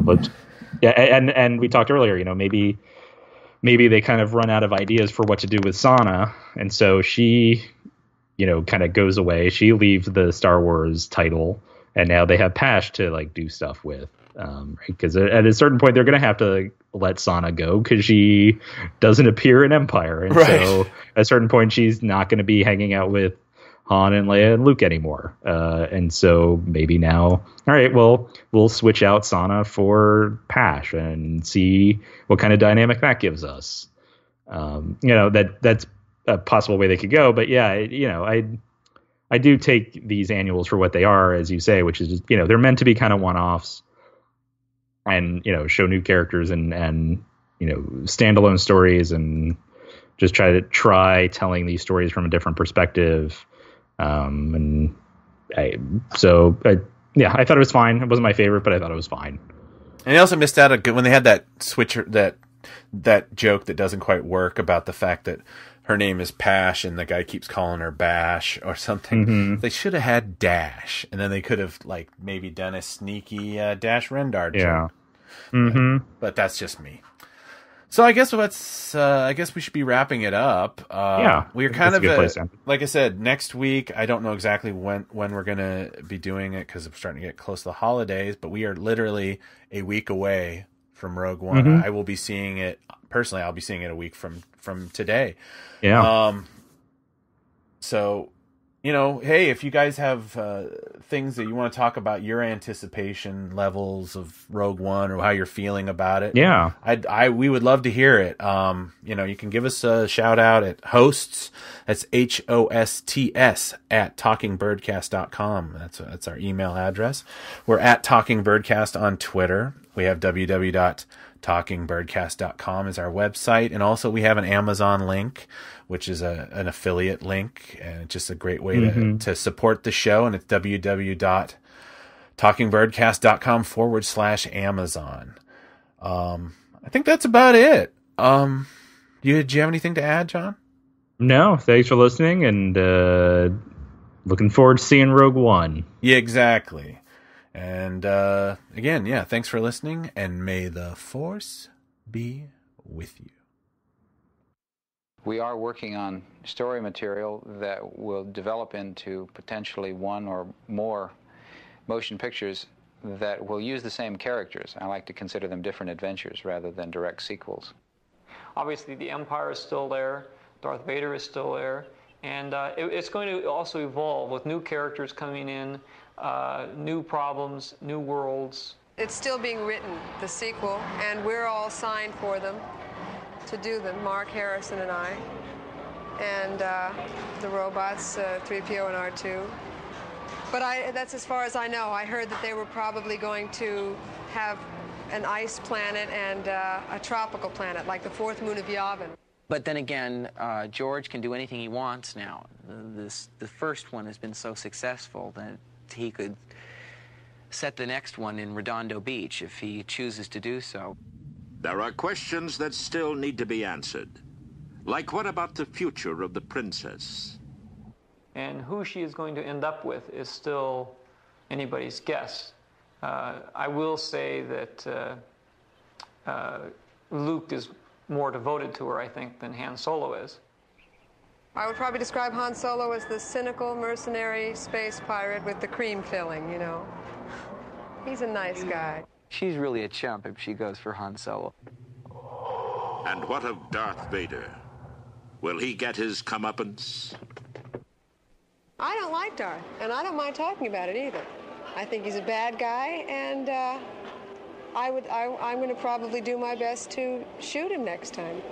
but yeah, and we talked earlier, maybe they kind of run out of ideas for what to do with Sana, and so she kind of goes away. She leaves the Star Wars title, and now they have Pash to like do stuff with. Because at a certain point they're going to have to let Sana go, because she doesn't appear in Empire, and so at a certain point she's not going to be hanging out with Han and Leia and Luke anymore. And so maybe now, all right, well, we'll switch out Sana for Pash and see what kind of dynamic that gives us. That's a possible way they could go. But yeah, I do take these annuals for what they are, as you say, which is, they're meant to be kind of one-offs, and show new characters and standalone stories, and just try telling these stories from a different perspective. I thought it was fine. It wasn't my favorite, but I thought it was fine. And I also missed out when they had that switcher, that joke that doesn't quite work about the fact that her name is Pash and the guy keeps calling her Bash or something. They should have had Dash, and then they could have like maybe done a sneaky Dash Rendar joke. Yeah. But that's just me. So I guess we should be wrapping it up. We're kind of like I said, next week. I don't know exactly when we're gonna be doing it, because we're starting to get close to the holidays. But we are literally a week away from Rogue One. I will be seeing it personally. I'll be seeing it a week from today. Yeah. So, hey, if you guys have things that you want to talk about, your anticipation levels of Rogue One or how you're feeling about it, Yeah, we would love to hear it. You can give us a shout out at hosts. That's HOSTS at talkingbirdcast.com. That's our email address. We're at talkingbirdcast on Twitter. We have www.talkingbirdcast.com is our website, and also we have an Amazon link, which is an affiliate link, and it's just a great way to support the show. And it's www.talkingbirdcast.com/Amazon. I think that's about it. Do you have anything to add, John? No, thanks for listening, and looking forward to seeing Rogue One. Yeah, exactly. And again, thanks for listening, and may the Force be with you. We are working on story material that will develop into potentially one or more motion pictures that will use the same characters. I like to consider them different adventures rather than direct sequels. Obviously, the Empire is still there, Darth Vader is still there, and it's going to also evolve with new characters coming in, new problems, new worlds. It's still being written, the sequel, and we're all signed for them to do them, Mark Harrison and I, and the robots, 3PO and R2. But that's as far as I know. I heard that they were probably going to have an ice planet and a tropical planet, like the fourth moon of Yavin. But then again, George can do anything he wants now. The first one has been so successful that he could set the next one in Redondo Beach if he chooses to do so. There are questions that still need to be answered. Like, what about the future of the princess? And who she is going to end up with is still anybody's guess. I will say that Luke is more devoted to her, I think, than Han Solo is. I would probably describe Han Solo as the cynical, mercenary space pirate with the cream filling, He's a nice guy. She's really a chump if she goes for Han Solo. And what of Darth Vader? Will he get his comeuppance? I don't like Darth, and I don't mind talking about it either. I think he's a bad guy, and I'm going to probably do my best to shoot him next time.